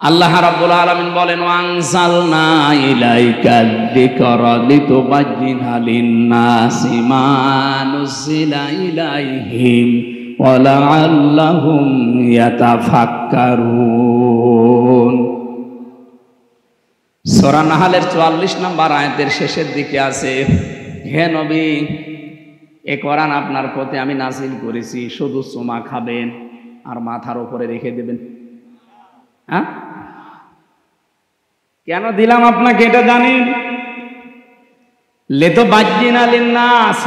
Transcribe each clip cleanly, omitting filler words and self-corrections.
আল্লাহ রাব্বুল আলামিন বলেন, ওয়ানজালনা ইলাইকা যিকরা লিতুবাজ্জিনা লিন-নাসি মা নুজিলা ইলাইহিম ওয়া লাআল্লাহুম ইয়াতাফাক্কারুন। সূরা নাহলের ৪৪ নম্বর আয়াতের শেষের দিকে আছে, হে নবী, এ কোরআন আপনার প্রতি আমি নাযিল করেছি, শুধু চুমা খাবেন আর মাথার উপরে রেখে দেবেন। হ্যাঁ, কেন দিলাম আপনাকে এটা জানেন? লিতুবাজ্জিনা লিন-নাস,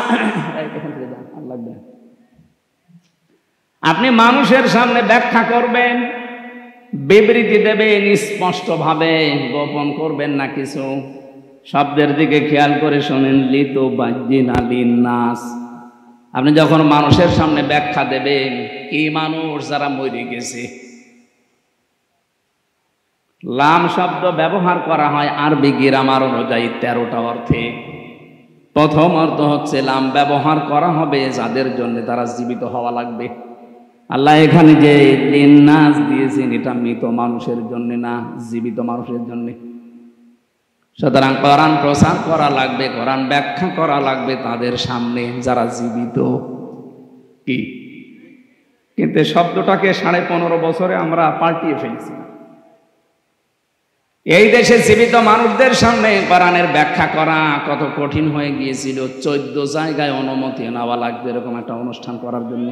আপনি মানুষের সামনে ব্যাখ্যা করবেন, বিবৃতি দেবেন স্পষ্টভাবে, গোপন করবেন না কিছু। শব্দের দিকে খেয়াল করে শোনেন, লিতুবাজ্জিনা লিন-নাস। আপনি যখন মানুষের সামনে ব্যাখ্যা দেবেন, কি মানুষ যারা মরে গেছে, লাম শব্দ ব্যবহার করা হয় আরবি গ্রামার অনুযায়ী 13টা অর্থে। প্রথম অর্থ হচ্ছে লাম ব্যবহার করা হবে যাদের জন্য তারা জীবিত হওয়া লাগবে। আল্লাহ এখানে যে লিন-নাস দিয়েছেন, এটা মৃত মানুষের জন্য না, জীবিত মানুষের জন্য। সুতরাং কোরআন প্রচার করা লাগবে, কোরআন ব্যাখ্যা করা লাগবে তাদের সামনে যারা জীবিত। কি কিন্তু শব্দটাকে 15.5 বছরে আমরা পাল্টিয়ে ফেলছি। এই দেশে জীবিত মানুষদের সামনে কোরআনের ব্যাখ্যা করা কত কঠিন হয়ে গিয়েছিল। 14 জায়গায় অনুমতি নেওয়া লাগবে এরকম একটা অনুষ্ঠান করার জন্য।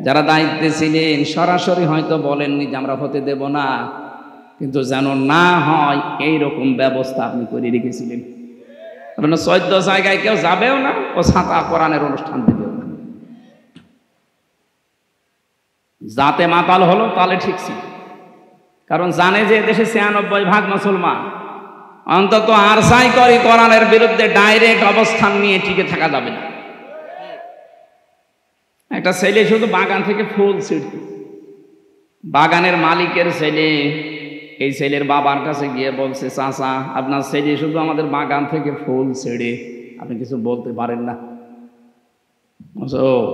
যারা দায়িত্বে ছিলেন সরাসরি হয়তো বলেননি যে আমরা হতে দেব না, কিন্তু যেন না হয় এইরকম ব্যবস্থা আপনি করে রেখেছিলেন। 14 জায়গায় কেউ যাবেও না, ও ছাতা কোরআনের অনুষ্ঠান দেবেও না। যাতে মাতাল হলো তাহলে ঠিক ছিল, কারণ জানে যে দেশে 96% মুসলমান। অন্তত আরসাই করি কোরআনের বিরুদ্ধে ডাইরেক্ট অবস্থান নিয়ে টিকে থাকা যাবে না। একটা ছেলে শুধু বাগান থেকে ফুল ছিঁড়ত, বাগানের মালিকের ছেলে এই ছেলের বাবার কাছে গিয়ে বলছে, চাচা আপনার ছেলে শুধু আমাদের বাগান থেকে ফুল ছেড়ে, আপনি কিছু বলতে পারেন না? ও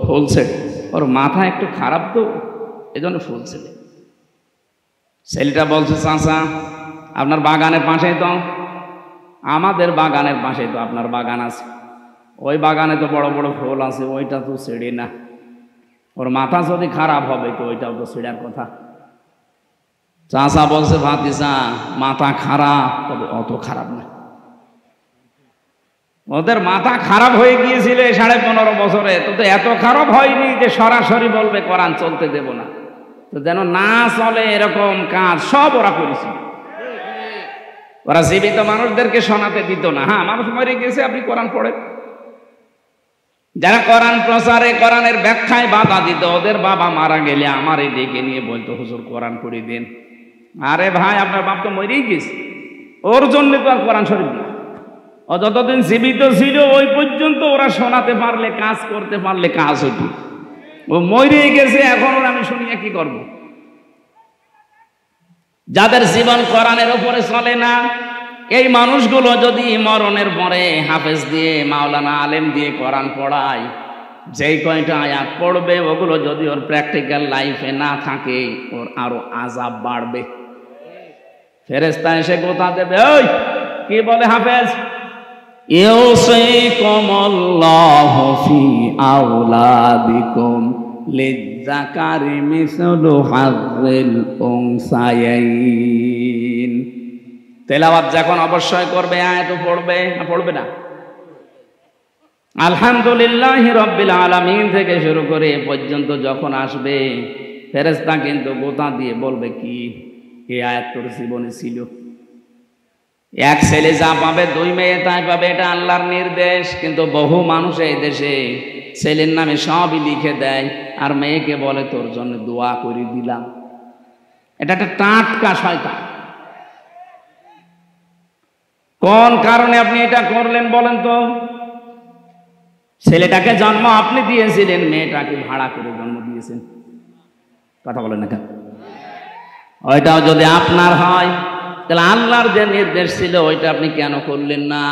ফুল ছেড়ে, ওর মাথা একটু খারাপ তো, এই জন্য ফুল ছেড়ে। ছেলেটা বলছে, চাচা আপনার বাগানের পাশে তো, আমাদের বাগানের পাশে তো আপনার বাগান আছে, ওই বাগানে তো বড় বড় ফুল আছে, ওইটা তো ছেড়ে না। ওর মাথা যদি খারাপ হবে তো ওইটাও তো ছেড়ার কথা। চাচা বলছে, ভাতিজা মাথা খারাপ, তবে অত খারাপ না। ওদের মাথা খারাপ হয়ে গিয়েছিল 15.5 বছরে, তো এত খারাপ হয়নি যে সরাসরি বলবে কোরআন চলতে দেব না। তো যেন না চলে এরকম কাজ সব ওরা করেছিল। ওরা জীবিত মানুষদেরকে শোনাতে দিত না। হ্যাঁ, মানুষ মরে গেছে, আপনি কোরআন পড়েন। যারা কোরআন প্রচারে কোরআনের ব্যাখ্যায় বাধা দিত, ওদের বাবা মারা গেলে আমার এই ডেকে নিয়ে বলতো, হুজুর কোরআন পড়ে দেন। আরে ভাই, আপনার বাপ তো মরেই গেছে, ওর জন্য তো আর কোরআন শরীফ না। ও যতদিন জীবিত ছিল ওই পর্যন্ত ওরা শোনাতে পারলে, কাজ করতে পারলে কাজ হতো। ও মরে গেছে, এখন ওরা আমি শুনিয়ে কি করব? যাদের জীবন কোরআনের উপরে চলে না, এই মানুষগুলো যদি মরণের পরে হাফেজ দিয়ে, মাওলানা আলেম দিয়ে কোরআন পড়ায়, যেই কয়টা আয়াত পড়বে ওগুলো যদি ওর প্র্যাকটিক্যাল লাইফে না থাকে, ওর আরো আযাব বাড়বে। ফেরেশতা এসে গোতা দেবে, ওই কি বলে হাফেজ, ইউসিকুমুল্লাহু ফি আওলাদিকুম লিয-যাকারি মিসলু হাযযিল উনসায়াইন। তেলাওয়াত যখন অবশ্যই করবে, আয়াতও পড়বে, পড়বে না। আলহামদুলিল্লাহি রাব্বিল আলামিন থেকে শুরু করে এ পর্যন্ত যখন আসবে, ফেরেশতা কিন্তু গোতা দিয়ে বলবে, কি এই আয়াত তোর জীবনে ছিল? এক ছেলে যা পাবে, 2 মেয়ে তাই পাবে, এটা আল্লাহর নির্দেশ। কিন্তু বহু মানুষ এই দেশে ছেলের নামে সবই লিখে দেয়, আর মেয়েকে বলে তোর জন্য দোয়া করে দিলাম। এটা একটা টাটকা শয়তান। কোন কারণে আপনি এটা করলেন বলেন তো? ছেলেটাকে জন্ম আপনি দিয়েছিলেন, মেয়েটাকে ভাড়া করে জন্ম দিয়েছেন। কথা বলেন না কেন? ওইটাও যদি আপনার হয়, তাহলে আল্লাহর যে নির্দেশ ছিল ওইটা আপনি কেন করলেন না?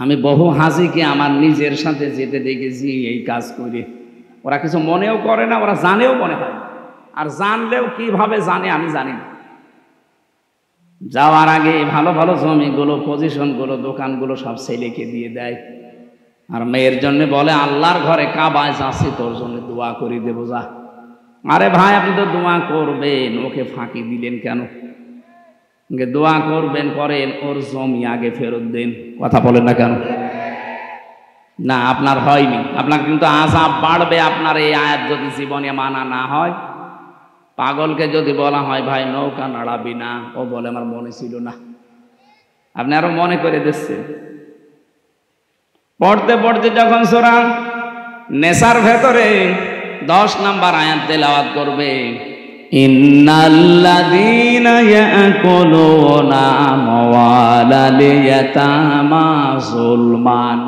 আমি বহু হাজিকে আমার নিজের সাথে যেতে দেখেছি এই কাজ করে। ওরা কিছু মনেও করে না, ওরা জানেও মনে হয় না। আর জানলেও কিভাবে জানে আমি জানি না। যাওয়ার আগে ভালো ভালো জমিগুলো, পজিশনগুলো, দোকানগুলো সব ছেলেকে দিয়ে দেয়। আর মেয়ের জন্য বলে, আল্লাহর ঘরে কাবায় যাচ্ছি, তোর জন্য দোয়া করে দেবো, যা। আরে ভাই, আপনি তো দোয়া করবেন, ওকে ফাঁকি দিলেন কেন? দোয়া করবেন, করেন, ওর জমি আগে ফেরত দেন। কথা বলেন না কেন? না, আপনার হয়নি, আপনার কিন্তু আযাব বাড়বে আপনার এই আয়াত যদি জীবনে মানা না হয়। পাগলকে যদি বলা হয় ভাই নৌকা নাড়াবি না, ও বলে আমার মনে ছিল না। আপনি আরো মনে করে দিচ্ছেন। পড়তে পড়তে যখন সূরা নেসার ভেতরে 10 নম্বর আয়াত তেলাওয়াত করবে, ইন্নাল্লাযীনা ইয়াকুলুনা আমওয়ালাল ইয়াতামা যুলমান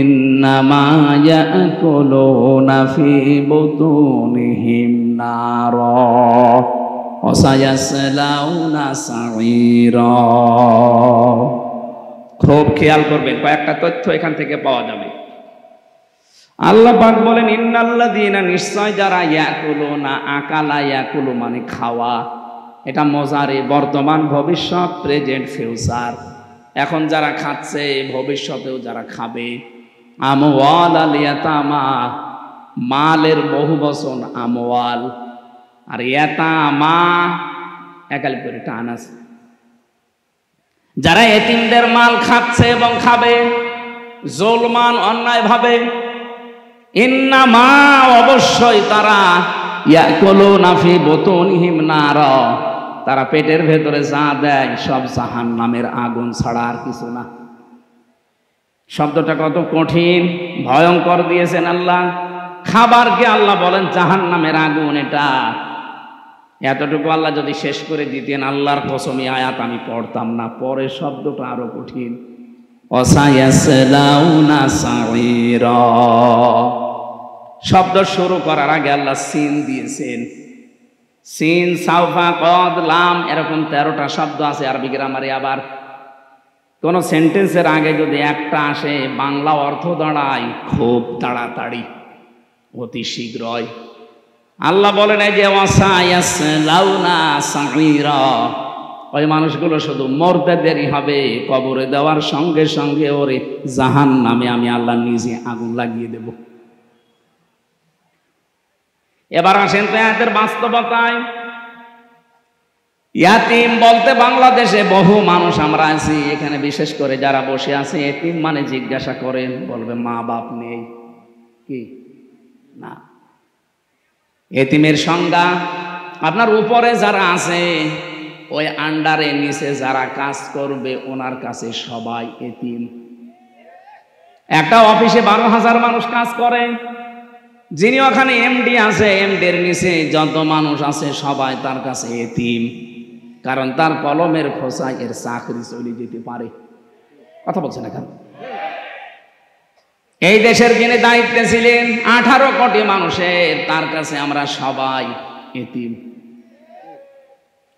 ইন্নামা ইয়াকুলুনা ফি বুতুনিহিম নারা ওয়া সায়াসলাউনা সাঈরা। খুব খেয়াল করবেন, কয়েকটা তথ্য এখান থেকে পাওয়া যাবে। আল্লাহ পাক বলেন, ইন্নাল্লাযীনা, নিশ্চয় যারা, ইয়াকুলুনা, আকালা ইয়াকুলু মানে খাওয়া, এটা মজারে, বর্তমান, ভবিষ্যৎ, প্রেজেন্ট, ফিউচার। এখন যারা খাচ্ছে, ভবিষ্যতেও যারা খাবে। আমওয়ালাল ইয়াতামা, মালের বহু বচন আমওয়াল, আর ইয়াতামা একালি করে টান আছে। যারা এতিমদের মাল খাচ্ছে এবং খাবে, জুলমান, অন্যায় ভাবে, ইন্নামা, অবশ্যই তারা, ইয়াকুলুনা ফি বুতুনিহিম নারা, তারা পেটের ভেতরে যা দেয় সব জাহান্নামের আগুন ছাড়া আর কিছু না। শব্দটা কত কঠিন, ভয়ঙ্কর দিয়েছেন আল্লাহ। খাবারকে আল্লাহ বলেন জাহান্নামের আগুন। এটা এতটুকু আল্লাহ যদি শেষ করে দিতেন, আল্লাহর কসমি আয়াত আমি পড়তাম না। পরে শব্দটা আরো কঠিন, ওয়াসায়াসলাউনা সাঈরা। শব্দ শুরু করার আগে আল্লাহ সিন দিয়েছেন। সিন, সাউফা, কদ, লাম, এরকম 13টা শব্দ আছে আরবি গ্রামারে। আবার কোন সেন্টেন্সের আগে যদি একটা আসে, বাংলা অর্থ দাঁড়ায় খুব তাড়াতাড়ি, অতি শীঘ্রই। আল্লাহ বলেন, এই যে ওয়াসায়াসলাউনা সাঈরা, ওই মানুষগুলো শুধু মরতে দেরি হবে, কবরে দেওয়ার সঙ্গে সঙ্গে ওরে জাহান্নামে আমি আল্লাহ নিজে আগুন লাগিয়ে দেব। এবার আসেন তো এদের বাস্তবতায়। ইয়াতিম বলতে বাংলাদেশে বহু মানুষ আমরা আছি, এখানে বিশেষ করে যারা বসে আছে, এতিম মানে জিজ্ঞাসা করেন, বলবে মা বাপ নেই। কি না, এতিমের সংজ্ঞা আপনার উপরে যারা আছে, ওই আন্ডারে নিচে যারা কাজ করবে, ওনার কাছে সবাই এতিম। একটা অফিসে 12,000 মানুষ কাজ করে, যিনি ওখানে এমডি আছে, এমডির নিচে যত মানুষ আছে সবাই তার কাছে এতিম। কারণ তার কলমের খোঁচায় এর চাকরি চলে যেতে পারে। কথা বলছেন এখন? এই দেশের যিনি দায়িত্বে ছিলেন, 18 কোটি মানুষের, তার কাছে আমরা সবাই এতিম।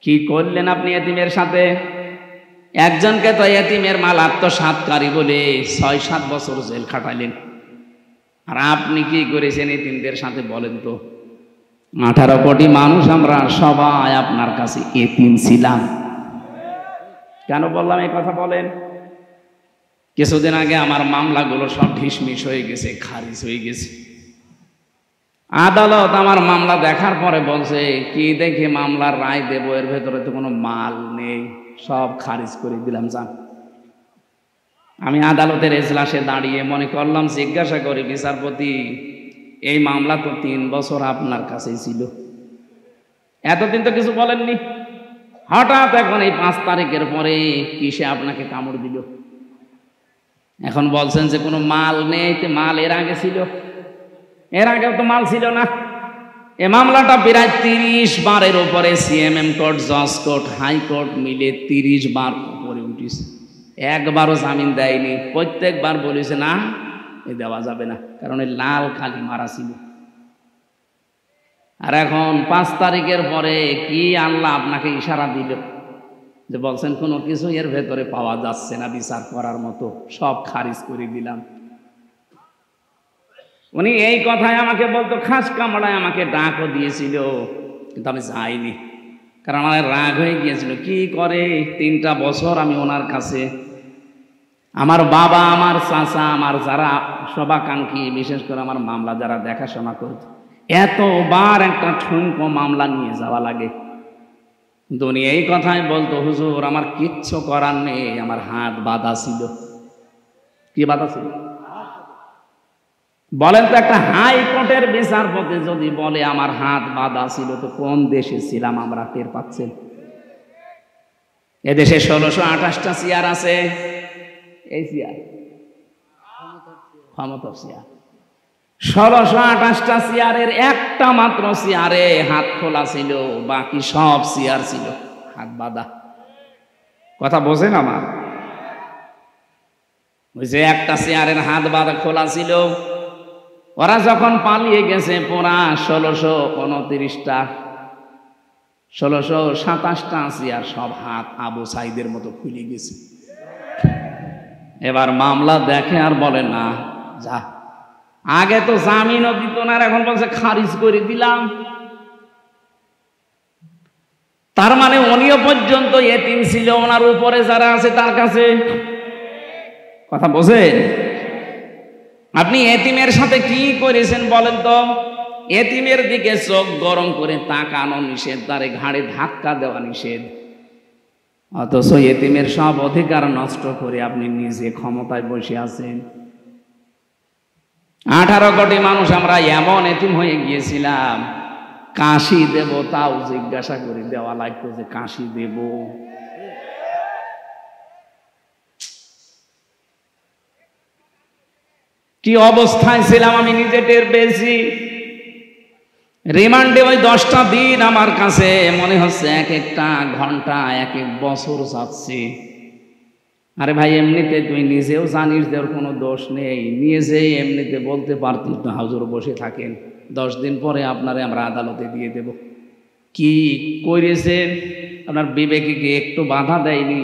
কি করলেন আপনি এতিমের সাথে? একজনকে তো এতিমের মাল আত্মসাৎকারী বলে 6-7 বছর জেল খাটাইলেন। আর আপনি কি করেছেন এতিমদের সাথে বলেন তো? 18 কোটি মানুষ আমরা সবাই আপনার কাছে এতিম ছিলাম। কেন বললাম এই কথা বলেন? কিছুদিন আগে আমার মামলাগুলো সব ঢিসমিস হয়ে গেছে, খারিজ হয়ে গেছে। আদালত আমার মামলা দেখার পরে বলছে, কি দেখে মামলার রায় দেব, এর ভেতরে তো কোনো মাল নেই, সব খারিজ করে দিলাম। যান। আমি আদালতের এজলাসে দাঁড়িয়ে মনে করলাম, জিজ্ঞাসা করি বিচারপতি, এই মামলা তো 3 বছর আপনার কাছেই ছিল, এতদিন তো কিছু বলেননি, হঠাৎ এখন এই 5 তারিখের পরে কিসে আপনাকে কামড় দিল? এখন বলছেন যে কোনো মাল নেই। মাল এর আগে ছিল, এর আগেও তো মাল ছিল না। এ মামলাটা প্রায় 30 বারের উপরে সিএমএম কোর্ট, জজ কোর্ট, হাইকোর্ট মিলে 30 বার উপরে উঠেছে। একবারও জামিন দেয়নি। প্রত্যেকবার বলেছে না, এ দেওয়া যাবে না, কারণ এই লাল খালি মারা ছিল। আর এখন 5 তারিখের পরে কি আল্লাহ আপনাকে ইশারা দিল যে বলছেন কোনো কিছু এর ভেতরে পাওয়া যাচ্ছে না বিচার করার মতো, সব খারিজ করে দিলাম। উনি এই কথায় আমাকে বলতো, খাস কামড়ায় আমাকে ডাকও দিয়েছিল, কিন্তু আমি যাইনি। কারণ আমার রাগ হয়ে গিয়েছিল। কি করে 3টা বছর আমি ওনার কাছে, আমার বাবা, আমার চাচা, আমার যারা সবাকাঙ্ক্ষী, বিশেষ করে আমার মামলা যারা দেখাশোনা করত, এতবার একটা ঠুনকো মামলা নিয়ে যাওয়া লাগে। কিন্তু উনি এই কথাই বলতো, হুজুর আমার কিচ্ছু করার নেই, আমার হাত বাঁধা ছিল। কি বাঁধা ছিল বলেন তো? একটা হাইকোর্টের বিচারপতি যদি বলে আমার হাত বাঁধা ছিল, তো কোন দেশে ছিলাম আমরা টের পাচ্ছেন? এদেশে 1628টা চেয়ার আছে। এই চেয়ার ক্ষমতার চেয়ার, 1628টা চেয়ারের একটা মাত্র চেয়ারে হাত খোলা ছিল, বাকি সব চেয়ার ছিল হাত বাঁধা। কথা বোঝেন আমার? ওই যে একটা চেয়ারের হাত বাঁধা খোলা ছিল, ওরা যখন পালিয়ে গেছে পুরা 1629টা 1627টা চেয়ার সব হাত আবু সাইদের মতো খুলে গেছে। এবার মামলা দেখে আর বলে না যা, আগে তো জামিনও দিত না, এখন বলছে খারিজ করে দিলাম। তার মানে উনিও পর্যন্ত এতিম ছিল, ওনার উপরে যারা আছে তার কাছে। কথা বোঝেন? আপনি এতিমের সাথে কি করেছেন বলেন তো? এতিমের দিকে চোখ গরম করে তাকানো নিষেধ, তারে ঘাড়ে ধাক্কা দেওয়া নিষেধ, অথচ এতিমের সব অধিকার নষ্ট করে আপনি নিজে ক্ষমতায় বসে আছেন। 18 কোটি মানুষ আমরা এমন এতিম হয়ে গিয়েছিলাম, কাশি দেব তাও জিজ্ঞাসা করে দেওয়া লাগতো যে কাশি দেব। কি অবস্থায় ছিলাম আমি নিজে টের পেয়েছি। রিমান্ডে ওই 10টা দিন আমার কাছে মনে হচ্ছে এক একটা ঘন্টা, এক এক বছর যাচ্ছে। আরে ভাই, এমনিতে তুই নিজেও জানিস যে ওর কোনো দোষ নেই, নিয়ে যে এমনিতে বলতে পারতিস না হাজুর বসে থাকেন, 10 দিন পরে আপনারে আমরা আদালতে দিয়ে দেব। কি করেছেন? আপনার বিবেকে কি একটু বাধা দেয়নি?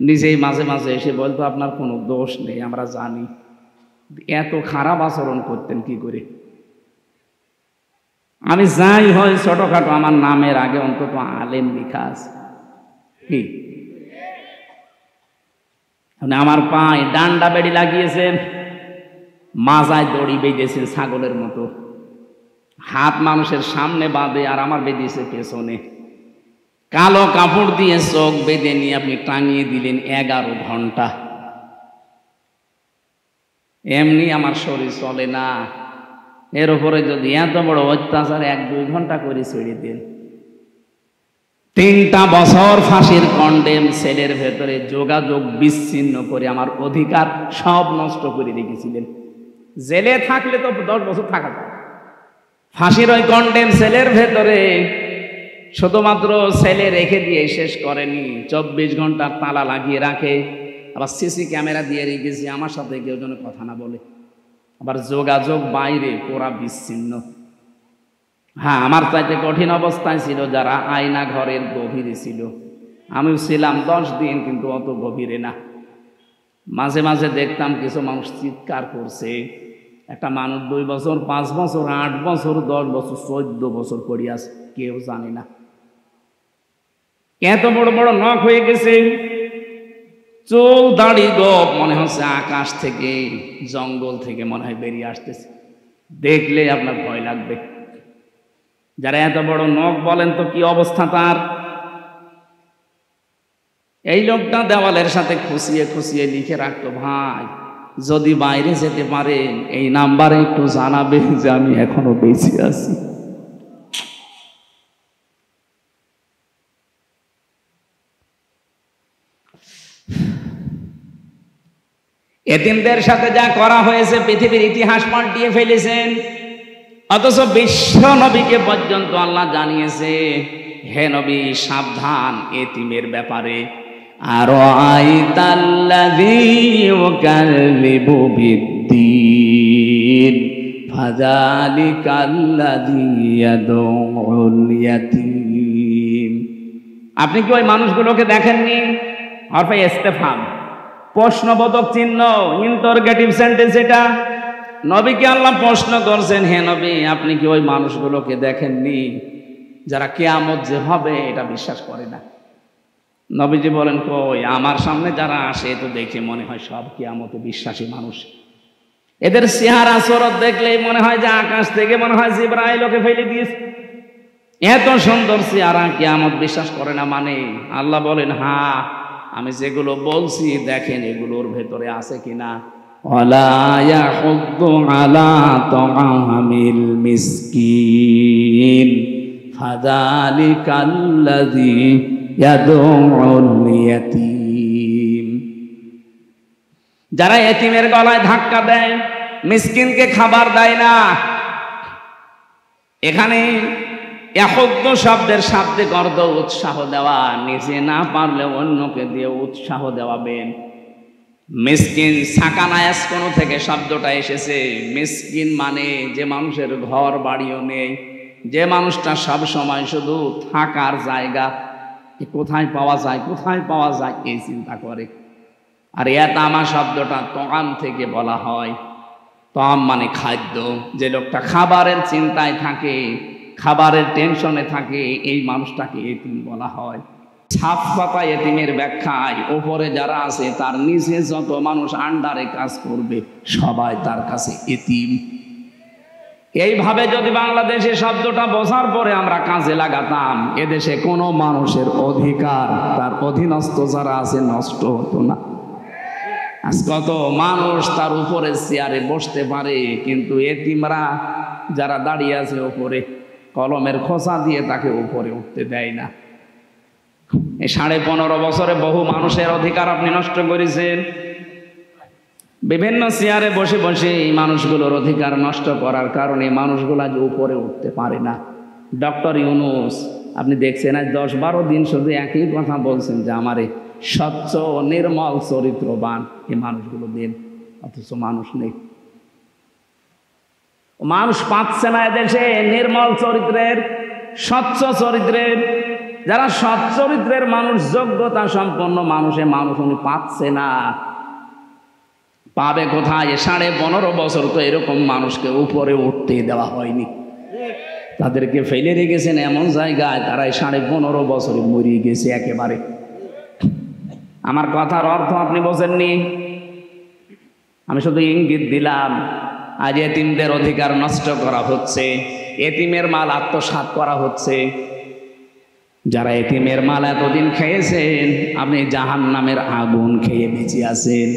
নিজেই মাঝে মাঝে এসে বলতো আপনার কোনো দোষ নেই, আমরা জানি। এত খারাপ আচরণ করতেন কি করে? আমি যাই হয় ছোটখাটো, আমার নামের আগে অন্তত আলেম লেখা আছে। কি আমার পায়ে ডান্ডা বেড়ি লাগিয়েছেন, মাজায় দড়ি বেঁধেছেন ছাগলের মতো, হাত মানুষের সামনে বাঁধে আর আমার বেঁধেছে পেছনে, কালো কাপড় দিয়ে চোখ বেঁধে নিয়ে আপনি টাঙিয়ে দিলেন 11 ঘন্টা। এমনি আমার শরীর চলে না, এর উপরে যদি এত বড় অত্যাচার 1-2 ঘন্টা করে ছেড়ে দেন। 3টা বছর ফাঁসির কন্ডেম সেলের ভেতরে যোগাযোগ বিচ্ছিন্ন করে আমার অধিকার সব নষ্ট করে রেখেছিলেন। জেলে থাকলে তো 10 বছর থাকা যায়, ফাঁসির ওই কন্ডেম সেলের ভেতরে শুধুমাত্র সেলে রেখে দিয়ে শেষ করেনি, 24 ঘন্টা তালা লাগিয়ে রাখে, আবার সিসি ক্যামেরা দিয়ে রেখেছি আমার সাথে কেউ যেন কথা না বলে, আবার যোগাযোগ বাইরে পুরা বিচ্ছিন্ন। হ্যাঁ, আমার চাইতে কঠিন অবস্থায় ছিল যারা আয়না ঘরের গভীরে ছিল, আমিও ছিলাম 10 দিন, কিন্তু অত গভীরে না। মাঝে মাঝে দেখতাম কিছু মানুষ চিৎকার করছে, একটা মানুষ 2 বছর, 5 বছর, 8 বছর, 10 বছর, 14 বছর পড়ে আছে, কেউ জানে না। এত বড় বড় নখ হয়ে গেছে, চুল দাড়ি গোপ, মনে হচ্ছে আকাশ থেকে জঙ্গল থেকে মনে হয় বেরিয়ে আসতেছে, দেখলে আপনার ভয় লাগবে। যারা এত বড় নখ বলেন তো কি অবস্থা তার? এই লোকটা দেওয়ালের সাথে খুশিয়ে খুশিয়ে লিখে রাখতো, ভাই যদি বাইরে যেতে পারেন এই নাম্বারে একটু জানাবেন যে আমি এখনো বেঁচে আছি। এতিমদের সাথে যা করা হয়েছে পৃথিবীর ইতিহাস পাল্টিয়ে ফেলেছেন, অথচ বিশ্ব নবীকে পর্যন্ত আল্লাহ জানিয়েছে, হে নবী সাবধান এতিমের ব্যাপারে। আর আইতাল্লাযী ইউকাযযিবু বিদ্দীন ফাযালিকাল্লাযী ইয়াদউল ইয়াতীম। আপনি কি ওই মানুষগুলোকে দেখেননি? হরফে ইস্তেফহাম, প্রশ্নবোধক চিহ্ন, ইন্টারোগেটিভ সেন্টেন্স। এটা নবীকে আল্লাহ প্রশ্ন করছেন, হে নবী আপনি কি ওই মানুষগুলোকে দেখেননি যারা কিয়ামত যে হবে এটা বিশ্বাস করে না। নবীজি বলেন, কই আমার সামনে যারা আসে তো দেখে মনে হয় সব কিয়ামতে বিশ্বাসী মানুষ। এদের চেহারা সুরত দেখলেই মনে হয় যে আকাশ থেকে মনে হয় জিবরাইল ওকে ফেলে দিয়েছে, এত সুন্দর চেহারা। কিয়ামত বিশ্বাস করে না মানে? আল্লাহ বলেন, হ্যাঁ আমি যেগুলো বলছি দেখেন এগুলোর ভেতরে আছে কিনা। ওয়ালা ইয়াহুদ্দু আলা তাআমিল মিসকিন ফাযালিকাল্লাযী ইয়াদউল ইয়াতীম। যারা এতিমের গলায় ধাক্কা দেয়, মিসকিনকে খাবার দেয় না। এখানে ইয়াহুদ্দ শব্দের শাব্দিক অর্থ উৎসাহ দেওয়া, নিজে না পারলে অন্যকে দিয়ে উৎসাহ দেওয়াবেন। মিসকিন সাকানায়াস কোন থেকে শব্দটা এসেছে? মিসকিন মানে যে মানুষের ঘর বাড়িও নেই, যে মানুষটা সব সময় শুধু থাকার জায়গা কোথায় পাওয়া যায় কোথায় পাওয়া যায় এই চিন্তা করে। আর ইয়াতামা শব্দটা তআম থেকে বলা হয়। তআম মানে খাদ্য। যে লোকটা খাবারের চিন্তায় থাকে, খাবারের টেনশনে থাকে, এই মানুষটাকে এতিম বলা হয়। ছাপ পাতা এতিমের ব্যাখ্যায় ওপরে যারা আছে তার নিচে যত মানুষ আন্ডারে কাজ করবে সবাই তার কাছে এতিম। এইভাবে যদি বাংলাদেশে শব্দটা বোঝার পরে আমরা কাজে লাগাতাম, এদেশে কোনো মানুষের অধিকার তার অধীনস্থ যারা আছে নষ্ট হতো না। আজ কত মানুষ তার উপরে চেয়ারে বসতে পারে, কিন্তু এতিমরা যারা দাঁড়িয়ে আছে উপরে কলমের খোসা দিয়ে তাকে উপরে উঠতে দেয় না। এই 15.5 বছরে বহু মানুষের অধিকার আপনি নষ্ট করেছেন। বিভিন্ন চেয়ারে বসে বসে এই মানুষগুলোর অধিকার নষ্ট করার কারণে মানুষগুলো আজ উপরে উঠতে পারে না। ডক্টর ইউনূস আপনি দেখছেন আজ 10-12 দিন শুধু একই কথা বলছেন যে আমারে স্বচ্ছ নির্মল চরিত্রবান এই মানুষগুলো দিন, অথচ মানুষ নেই। মানুষ পাচ্ছে না এদেশে নির্মল চরিত্রের, স্বচ্ছ চরিত্রের। যারা সৎ চরিত্রের মানুষ, যোগ্যতা সম্পন্ন মানুষে মানুষ উনি পাচ্ছে না। পাবে কোথায়? 15.5 বছর তো এরকম মানুষকে উপরে উঠতে দেওয়া হয়নি। তাদেরকে ফেলে রেখেছেন এমন জায়গায় তারাই 15.5 বছরে মরিয়ে গেছে একেবারে। আমার কথার অর্থ আপনি বোঝেননি, আমি শুধু ইঙ্গিত দিলাম। আজ এতিমদের অধিকার নষ্ট করা হচ্ছে, এতিমের মাল আত্মসাৎ করা হচ্ছে। যারা এতিমের মাল এতদিন খেয়েছেন, আপনি জাহান্নামের আগুন খেয়ে বেঁচে আছেন।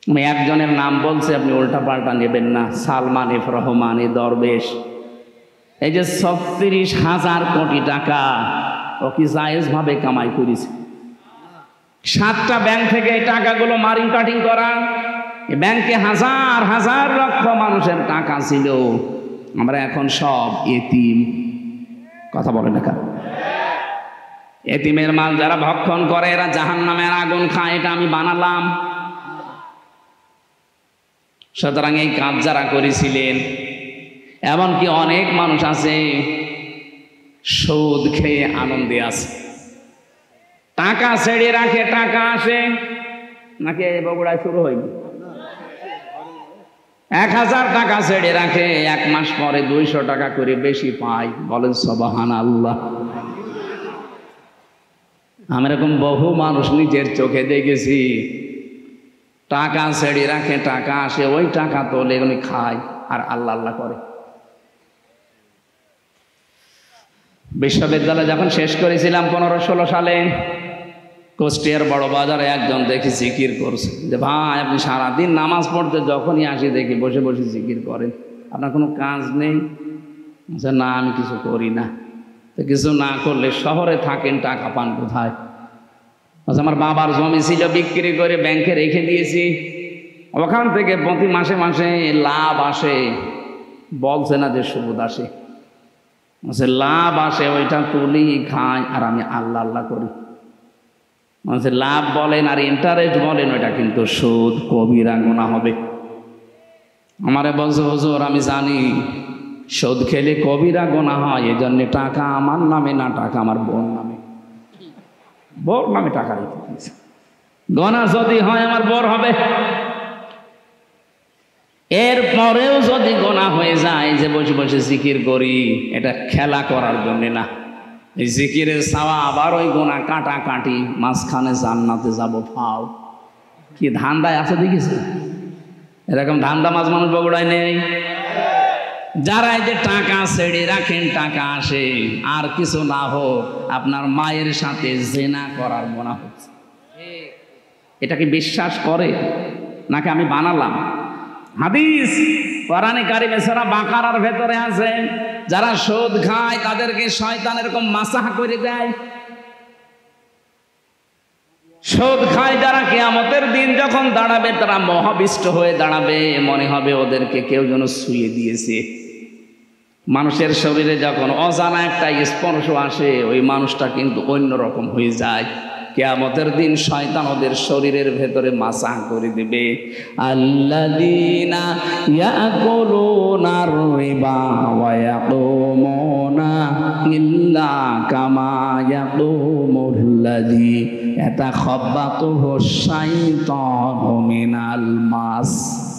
আমি একজনের নাম বলছি, আপনি উল্টা পাল্টা নেবেন না। সালমান এফ রহমান এ দরবেশ, এই যে 36,000 কোটি টাকা ও কি জায়েজ ভাবে কামাই করেছে। 7টা ব্যাংক থেকে এই টাকাগুলো মারিং কাটিং করা। এই ব্যাংকে হাজার হাজার লক্ষ মানুষের টাকা ছিল। আমরা এখন সব এতিম। কথা বলে না কেন? এতিমের মাল যারা ভক্ষণ করে এরা জাহান্নামের আগুন খায়, এটা আমি বানালাম। সুতরাং এই কাজ যারা করেছিলেন, এমনকি অনেক মানুষ আছে সুদ খেয়ে আনন্দে আছে। টাকা ছেড়ে রাখে, টাকা আসে নাকি বগুড়ায় শুরু হয়নি। 1000 টাকা ছেড়ে রাখে, 1 মাস পরে 200 টাকা করে বেশি পায়। বলেন সুবহানাল্লাহ। আমি এরকম বহু মানুষ নিজের চোখে দেখেছি। টাকা ছেড়ে রাখে, টাকা আসে, ওই টাকা তোলে এগুলি খায় আর আল্লাহ আল্লাহ করে। বিশ্ববিদ্যালয় যখন শেষ করেছিলাম 15-16 সালে, কুষ্টিয়ার বড় বাজারে একজন দেখি জিকির করছে যে ভাই আপনি সারাদিন নামাজ পড়তে যখনই আসি দেখি বসে বসে জিকির করেন, আপনার কোনো কাজ নেই? না আমি কিছু করি না। তো কিছু না করলে শহরে থাকেন, টাকা পান কোথায়? আমার বাবার জমি ছিল, বিক্রি করে ব্যাংকে রেখে দিয়েছি, ওখান থেকে প্রতি মাসে মাসে লাভ আসে। বলছে না যে সুদ আসে, লাভ আসে, ওইটা তুলি খাই আর আমি আল্লাহ আল্লাহ করি। লাভ বলেন আর ইন্টারেস্ট বলেন, ওইটা কিন্তু সুদ, কবিরা গুনাহ হবে। আমারে বলছে হুজুর আমি জানি সুদ খেলে কবিরা গুনাহ হয়, এই জন্য টাকা আমার নামে না, টাকা আমার বোন নামে। বোর নামে টাকা রেখে দিয়েছে, গনা যদি হয় আমার বোর হবে। এরপরেও যদি গোনা হয়ে যায় যে বসে বসে জিকির করি, এটা খেলা করার জন্য না। এই জিকিরের সাওয়া আবার ওই গোনা কাটাকাটি, মাঝখানে জান্নাতে যাব ফাও। কি ধান্দায় আছে দেখিস? এরকম ধান্দা মাছ মানুষ বগুড়ায় নেই। যারা এই যে টাকা ছেড়ে রাখেন, টাকা আসে, আর কিছু না হোক আপনার মায়ের সাথে জেনা করার গোনা হচ্ছে, এটা কি বিশ্বাস করে নাকি আমি বানালাম? হাদিস কোরআনে কারিমে সূরা বাকারার ভেতরে আছে, যারা সুদ খায় তাদেরকে শয়তান এরকম মাসাহ করে দেয়। সুদ খায় যারা, কিয়ামতের দিন যখন দাঁড়াবে তারা মহাবিষ্ট হয়ে দাঁড়াবে, মনে হবে ওদেরকে কেউ যেন ছুঁয়ে দিয়েছে। মানুষের শরীরে যখন অজানা একটা স্পর্শ আসে, ওই মানুষটা কিন্তু অন্যরকম হয়ে যায়। কিয়ামতের দিন শয়তান ওদের শরীরের ভেতরে মাসাহ করে দেবে। আল্লাযীনা ইয়াকুলুনার রিবা ওয়া ইয়াকুমুনা ইল্লা কামা ইয়াকুমুল্লাযী ইয়াতাখাব্বাতুহু শাইতানু মিনাল মাস,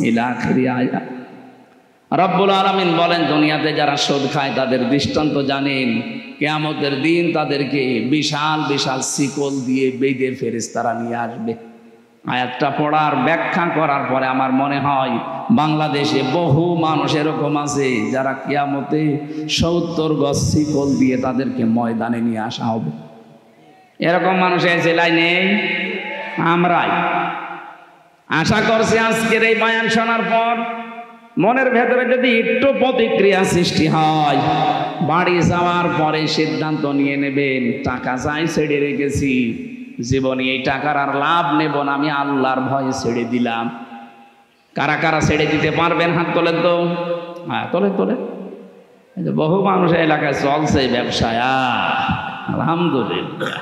ইলা আখির আয়াত। রব্বুল আলামিন বলেন, দুনিয়াতে যারা সুদ খায় তাদের দৃষ্টান্ত জানেন, কিয়ামতের দিন তাদেরকে বিশাল বিশাল শিকল দিয়ে বেঁধে ফেরেশতারা নিয়ে আসবে। আয়াতটা পড়ার ব্যাখ্যা করার পরে আমার মনে হয় বাংলাদেশে বহু মানুষ এরকম আছে যারা কিয়ামতে 70 গজ শিকল দিয়ে তাদেরকে ময়দানে নিয়ে আসা হবে। এরকম মানুষ এই জেলায় নেই, আমরাই। আশা করছি আজকের এই বয়ান শোনার পর মনের ভেতরে যদি একটু প্রতিক্রিয়া সৃষ্টি হয়, বাড়ি যাওয়ার পরে সিদ্ধান্ত নিয়ে নেবেন, টাকা যাই ছেড়ে রেখেছি, জীবনে এই টাকার আর লাভ নেব না, আমি আল্লাহর ভয়ে ছেড়ে দিলাম। কারা কারা ছেড়ে দিতে পারবেন হাত তোলেন তো? হ্যাঁ, তোলে তোলে। বহু মানুষ এলাকায় চলছে ব্যবসায়, আলহামদুলিল্লাহ।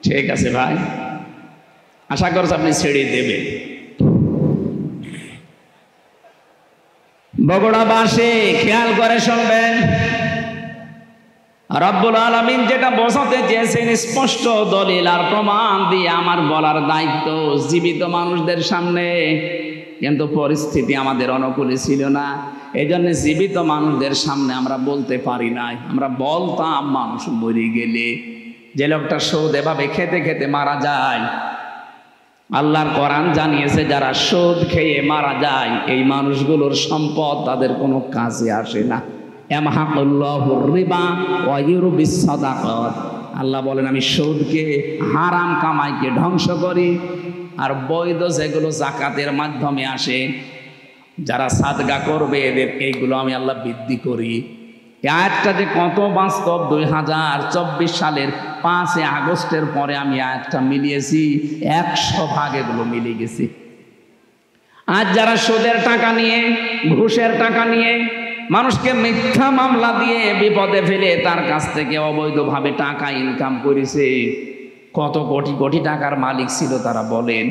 ঠিক আছে ভাই, আশা করছি আপনি ছেড়ে দেবেন। বগুড়াবাসী খেয়াল করে শুনবেন, রব্বুল আলামিন যেটা বোঝাতে চেয়েছেন স্পষ্ট দলিল আর প্রমাণ দিয়ে আমার বলার দায়িত্ব জীবিত মানুষদের সামনে, কিন্তু পরিস্থিতি আমাদের অনুকূলে ছিল না, এই জন্য জীবিত মানুষদের সামনে আমরা বলতে পারি নাই। আমরা বলতাম মানুষ মরে গেলে, যে লোকটা সুদ এভাবে খেতে খেতে মারা যায়, আল্লাহর কোরআন জানিয়েছে যারা সুদ খেয়ে মারা যায় এই মানুষগুলোর সম্পদ তাদের কোনো কাজে আসে না। ইয়ামহাকুল্লাহুর রিবা ওয়া ইউরবিস সাদাকাত, আল্লাহ বলেন আমি সুদকে, হারাম কামাইকে ধ্বংস করি, আর বৈধ যেগুলো যাকাতের মাধ্যমে আসে, যারা সাদকা করবে এদের এইগুলো আমি আল্লাহ বৃদ্ধি করি। আয়াতটা যে কত বাস্তব, 2024 সালের 5 আগস্টের পরে আমি আয়াতটা মিলিয়েছি, 100 ভাগ এগুলো মিলে গেছে। আজ যারা সুদের টাকা নিয়ে, ঘুষের টাকা নিয়ে মানুষকে মিথ্যা মামলা দিয়ে বিপদে ফেলে তার কাছ থেকে অবৈধভাবে টাকা ইনকাম করেছে, কত কোটি কোটি টাকার মালিক ছিল তারা বলেন,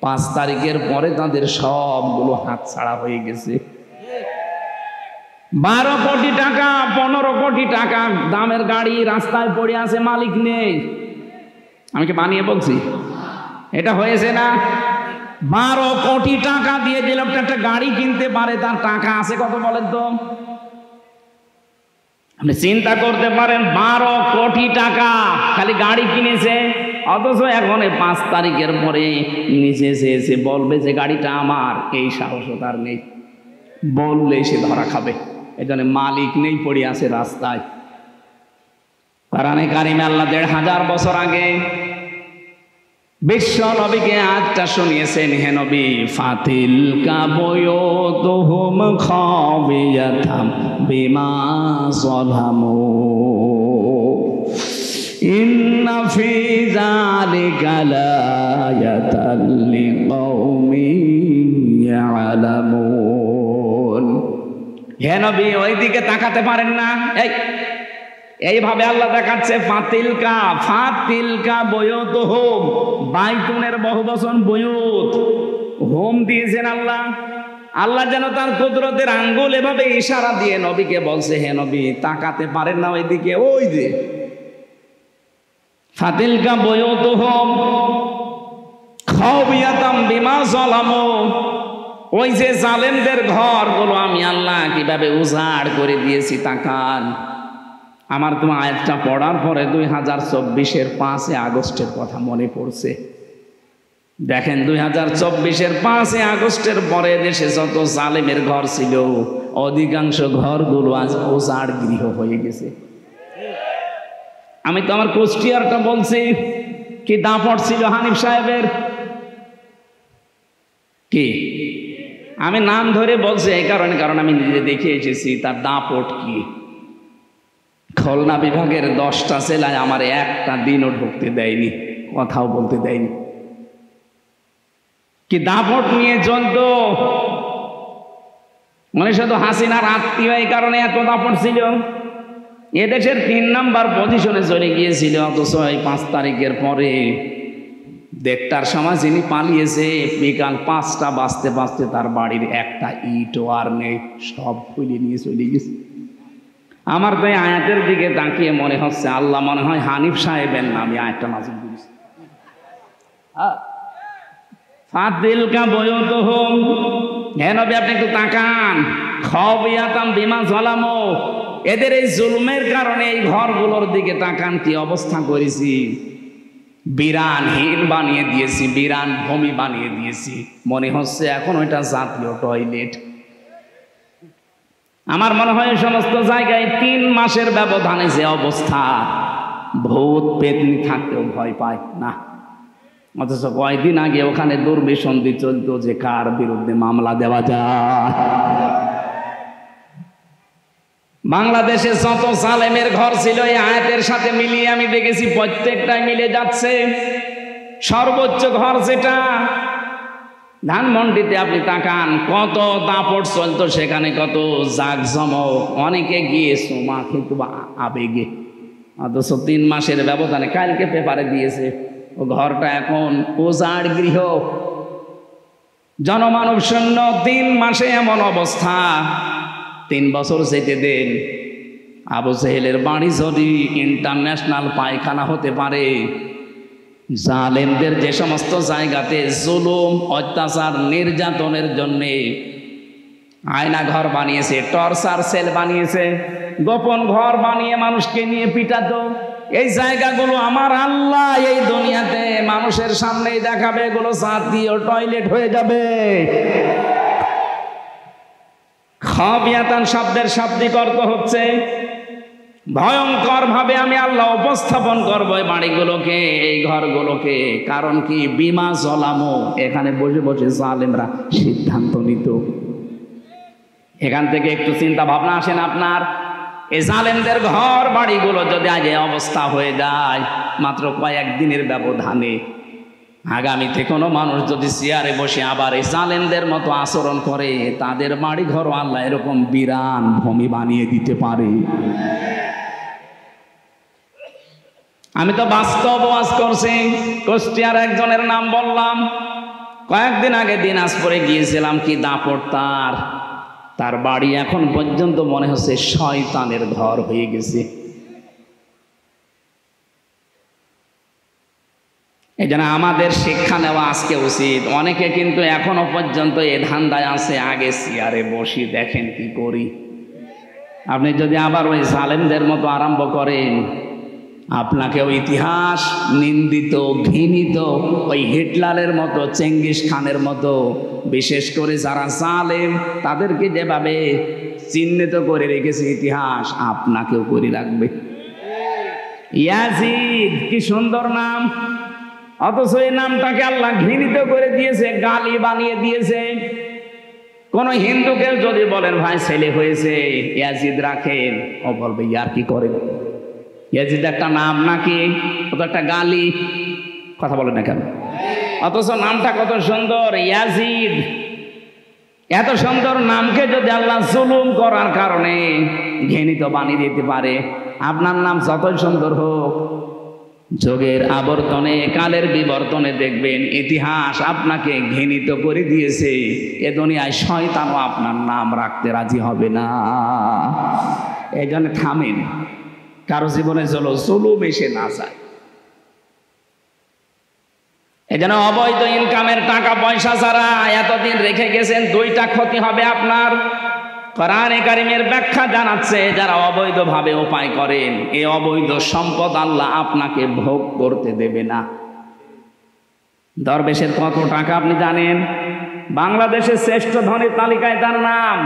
5 তারিখের পরে তাদের সবগুলো হাতছাড়া হয়ে গেছে। 12 কোটি টাকা, 15 কোটি টাকা দামের গাড়ি রাস্তায় পড়ে আছে, মালিক নেই। আমি কি বানিয়ে বলছি? এটা হয়েছে না? 12 কোটি টাকা দিয়ে যে লোকটা একটা গাড়ি কিনতে পারে তার টাকা আছে কত বলেন তো? আপনি চিন্তা করতে পারেন, 12 কোটি টাকা খালি গাড়ি কিনেছে, অথচ এখন 5 তারিখের পরে নিচে এসে বলবে যে গাড়িটা আমার, এই সাহস তার নেই। বললে সে ধরা খাবে, এই জন্য মালিক নেই, পড়ে আছে রাস্তায়। কোরআনে কারিমে আল্লাহ 1500 বছর আগে বিশ্ব নবীকে আয়াতটা শুনিয়েছেন, হে নবী, ফাতিলকা বুয়ুতুহুম খাবিয়াতাম বিমা যালামু ইন্না ফি যালিকা লায়াতাল লিকাউমিন ইয়ালামুন। হে নবী, ওইদিকে তাকাতে পারেন না? এইভাবে আল্লাহ দেখাচ্ছে, ফাতিলকা, ফাতিলকা বুয়ুতুহুম, বাইতুনের বহুবচন বুয়ুত, হোম দিয়েছেন আল্লাহ। আল্লাহ যেন তার কুদরতের আঙ্গুল এভাবে ইশারা দিয়ে নবীকে বলছে, হে নবী তাকাতে পারেন না ওইদিকে? ওই যে ফাতিলকা বুয়ুতুহুম খাবিয়াতাম বিমা যালামু, ওই যে জালেমদের ঘরগুলো আমি আল্লাহ কিভাবে উজাড় করে দিয়েছি তাকান। আমার তো আয়াতটা পড়ার পরে 2024-এর 5 আগস্টের কথা মনে পড়ছে। দেখেন 2024-এর 5 আগস্টের পরে দেশে যত জালেমের ঘর ছিল অধিকাংশ ঘরগুলো আজ উজাড় গৃহ হয়ে গেছে। আমি তো আমার কুষ্টিয়ারটা বলছি, কি দাপট ছিল হানিফ সাহেবের, কি আমি নাম ধরে বলছি এই কারণে, কারণ আমি নিজে দেখে এসেছি তার দাপট কি। খুলনা বিভাগের 10টা জেলায় আমার একটা দিনও ঢুকতে দেয়নি, কথাও বলতে দেয়নি। কি দাপট নিয়ে চলতো, মানে শুধু হাসিনার আত্মীয়, এই কারণে এত দাপট ছিল। এদেশের 3 নাম্বার পজিশনে চলে গিয়েছিল, অথচ এই 5 তারিখের পরে 1টার সময় যিনি পালিয়েছে, বিকাল 5টা বাজতে বাজতে তার বাড়ির একটা ইটও আর নেই, সব খুলে নিয়ে চলে গেছে। আমার তো এই আয়াতের দিকে তাকিয়ে মনে হচ্ছে আল্লাহ মনে হয় হানিফ সাহেবের নামে আয়াতটা নাযিল করেছে। ফাদিল কা বয়ত হোম, হ্যাঁ নবী আপনি একটু তাকান। খাবিয়াতাম বিমা জালামু, এদের এই জুলুমের কারণে এই ঘরগুলোর দিকে তাকান কি অবস্থা করেছি। বিরানহীন বানিয়ে দিয়েছি, বিরান ভূমি বানিয়ে দিয়েছি, মনে হচ্ছে এখন ওইটা জাতীয় টয়লেট। আমার মনে হয় সমস্ত জায়গায় 3 মাসের ব্যবধানে যে অবস্থা, ভূত পেতনি থাকতেও ভয় পায় না। অথচ কয়েকদিন আগে ওখানে দুর্বিসন্ধি চলতো যে কার বিরুদ্ধে মামলা দেওয়া যায়। বাংলাদেশে যত জালেমের ঘর ছিল এই আয়াতের সাথে মিলিয়ে আমি দেখেছি প্রত্যেকটাই মিলে যাচ্ছে। সর্বোচ্চ ঘর যেটা ধানমন্ডিতে আপনি তাকান, কত দাপট চলতো সেখানে, কত জাঁকজমক, অনেকে গিয়েছো মা কিন্তু আবেগে। অথচ 3 মাসের ব্যবধানে কালকে পেপারে দিয়েছে ও ঘরটা এখন উজাড় গৃহ, জনমানব শূন্য। 3 মাসে এমন অবস্থা। 3 বছর যেতে দেন, আবু জেহেলের বাড়ি যদি ইন্টারন্যাশনাল পায়খানা হতে পারে, জালেমদের যে সমস্ত জায়গাতে জুলুম অত্যাচার নির্যাতনের জন্যে আয়না ঘর বানিয়েছে, টর্চার সেল বানিয়েছে, গোপন ঘর বানিয়ে মানুষকে নিয়ে পিটাতো, এই জায়গাগুলো আমার আল্লাহ এই দুনিয়াতে মানুষের সামনেই দেখাবে, এগুলো জাতীয় টয়লেট হয়ে যাবে। খাবিয়াতান শব্দের শাব্দিক অর্থ হচ্ছে ভয়ঙ্কর ভাবে আমি আল্লাহ উপস্থাপন করবো এই বাড়িগুলোকে, এই ঘরগুলোকে। কারণ কি, বিমা জলামো, এখানে বসে বসে জালেমরা সিদ্ধান্ত নিত। এখান থেকে একটু চিন্তা ভাবনা আসেন আপনার, এই জালেমদের ঘর বাড়িগুলো যদি আজ এই অবস্থা হয়ে যায় মাত্র কয়েকদিনের ব্যবধানে, আগামীতে কোনো মানুষ যদি চেয়ারে বসে আবার এই জালেমদের মতো আচরণ করে, তাদের বাড়ি ঘর আল্লাহ এরকম বিরান ভূমি বানিয়ে দিতে পারে। আমি তো বাস্তব ওয়াজ করছি। কুষ্টিয়ার একজনের নাম বললাম, কয়েকদিন আগে দিনাজপুরে গিয়েছিলাম, কি দাপট তার বাড়ি এখন পর্যন্ত মনে হচ্ছে শয়তানের ঘর হয়ে গেছে। এই জন্য আমাদের শিক্ষা নেওয়া আজকে উচিত। অনেকে কিন্তু এখনো পর্যন্ত এ ধান্দায় আছে, আগে চেয়ারে বসি দেখেন কি করি। আপনি যদি আবার ওই জালেমদের মতো আরম্ভ করেন, আপনাকেও ইতিহাস নিন্দিত ঘৃণিত ওই হিটলারের মতো, চেঙ্গিস খানের মতো, বিশেষ করে যারা জালেম তাদেরকে যেভাবে চিহ্নিত করে রেখেছে ইতিহাস, আপনাকেও করে রাখবে। ইয়াজিদ, কি সুন্দর নাম, অথচ এই নামটাকে আল্লাহ ঘৃণিত করে দিয়েছে, গালি বানিয়ে দিয়েছে। কোন হিন্দুকে যদি বলেন ভাই ছেলে হয়েছে ইয়াজিদ রাখেন, ও বলবে ইয়ার কি করেন, ইয়াজিদ একটা নাম নাকি, ও তো একটা গালি, কথা বলে না কেন? অথচ নামটা কত সুন্দর, ইয়াজিদ। এত সুন্দর নামকে যদি আল্লাহ জুলুম করার কারণে ঘৃণিত বানিয়ে দিতে পারে, আপনার নাম যতই সুন্দর হোক, যুগের আবর্তনে কালের বিবর্তনে দেখবেন ইতিহাস আপনাকে ঘৃণিত করে দিয়েছে। এ দুনিয়ায় শয়তানও আপনার নাম রাখতে রাজি হবে না। এই জন্য থামেন, কারো জীবনে চলো জুলুম এসে না যায়। এই জন্য অবৈধ ইনকামের টাকা পয়সা ছাড়া এতদিন রেখে গেছেন, দুইটা ক্ষতি হবে আপনার। কোরআনে কারিমের ব্যাখ্যা জানাচ্ছে, যারা অবৈধভাবে উপায় করেন এই অবৈধ সম্পদ আল্লাহ আপনাকে ভোগ করতে দেবে না। দরবেশের কত টাকা আপনি জানেন? বাংলাদেশের শ্রেষ্ঠ ধনীর তালিকায় তার নাম,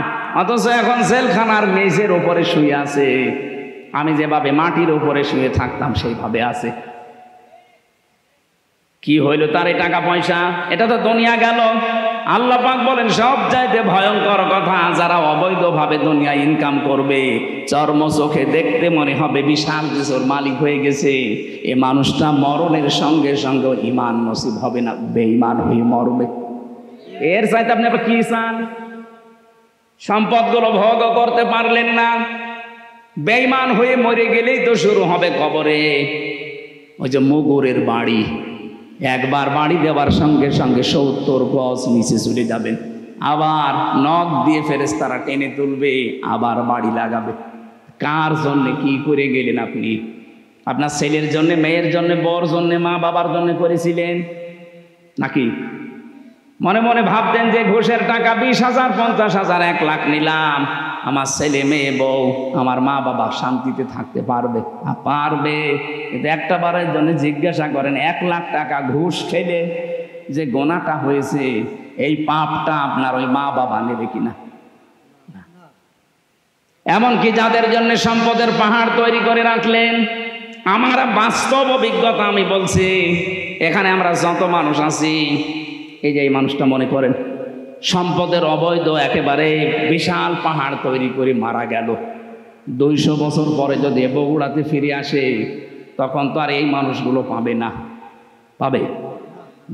অথচ এখন জেলখানার মেঝের উপরে শুয়ে আছে। আমি যেভাবে মাটির উপরে শুয়ে থাকতাম সেইভাবে আছে। কি হইল তার এই টাকা পয়সা? এটা তো দুনিয়া গেল। আল্লাহ পাক বলেন সব চাইতে ভয়ঙ্কর কথা, যারা অবৈধভাবে দুনিয়া ইনকাম করবে, চর্ম চোখে দেখতে মনে হবে বিশাল কিছুর মালিক হয়ে গেছে, এ মানুষটা মরণের সঙ্গে সঙ্গে ঈমান নসিব হবে না, বেঈমান হয়ে মরবে। এর চাইতে আপনি আবার কি চান? সম্পদগুলো ভোগ করতে পারলেন না, বেঈমান হয়ে মরে গেলেই তো শুরু হবে কবরে। ওই যে মুগুরের বাড়ি, একবার বাড়ি দেওয়ার সঙ্গে সঙ্গে 70 গজ নিচে চলে যাবেন, আবার নখ দিয়ে ফেরেশতারা টেনে তুলবে, আবার বাড়ি লাগাবে। কার জন্য কি করে গেলেন আপনি? আপনার ছেলের জন্য, মেয়ের জন্য, বর জন্য, মা বাবার জন্য করেছিলেন নাকি? মনে মনে ভাবতেন যে ঘুষের টাকা 20,000, 50,000, 1 লাখ নিলাম, আমার ছেলে মেয়ে বউ আমার মা বাবা শান্তিতে থাকতে পারবে। পারবে, কিন্তু একটা বারের জন্য জিজ্ঞাসা করেন, 1 লাখ টাকা ঘুষ খেলে যে গোনাটা হয়েছে, এই পাপটা আপনার ওই মা বাবা নেবে কিনা? এমনকি যাদের জন্য সম্পদের পাহাড় তৈরি করে রাখলেন, আমার বাস্তব অভিজ্ঞতা আমি বলছি, এখানে আমরা যত মানুষ আছি, এই যে এই মানুষটা মনে করেন সম্পদের অবৈধ একেবারে বিশাল পাহাড় তৈরি করে মারা গেল, 200 বছর পরে যদি বগুড়াতে ফিরে আসে, তখন তো আর এই মানুষগুলো পাবে না। পাবে?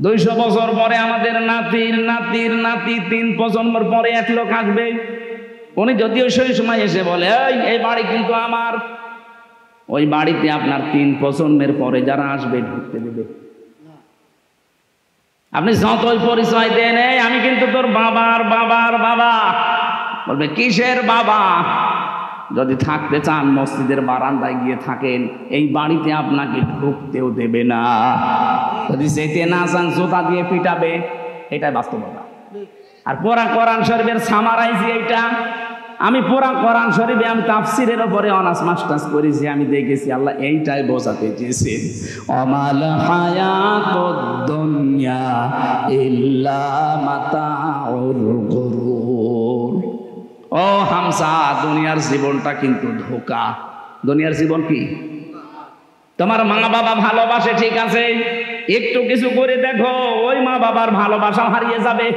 200 বছর পরে আমাদের নাতির নাতির নাতি 3 প্রজন্মের পরে এক লোক আসবে, উনি যদিও সেই সময় এসে বলে এই বাড়ি কিন্তু আমার, ওই বাড়িতে আপনার 3 প্রজন্মের পরে যারা আসবে ঢুকতে দেবে? আপনি যতই পরিচয় দেন, আমি কিন্তু তোর বাবার বাবার বাবা, বলবে কিসের বাবা? যদি থাকতে চান মসজিদের বারান্দায় গিয়ে থাকেন, এই বাড়িতে আপনাকে ঢুকতেও দেবে না। যদি যেতে না চান জুতা দিয়ে পিটাবে, এটাই বাস্তবতা। আর পুরা কোরআন শরীফের সামারাইজি এইটা। আমি পুরা কোরআন শরীফে আমি তাফসিরের উপরে অনার্স মাস্টার্স করেছি, আমি দেখেছি আল্লাহ এইটাই বোঝাতে চেয়েছেন, অমাল হায়াতুদ দুনিয়া ইল্লা মাতাউল গুরুর। ও হামসা, দুনিয়ার জীবনটা কিন্তু ধোঁকা। দুনিয়ার জীবন কি? তোমার মা বাবা ভালোবাসে ঠিক আছে, একটু কিছু করে দেখো ওই মা বাবার ভালোবাসা হারিয়ে যাবে।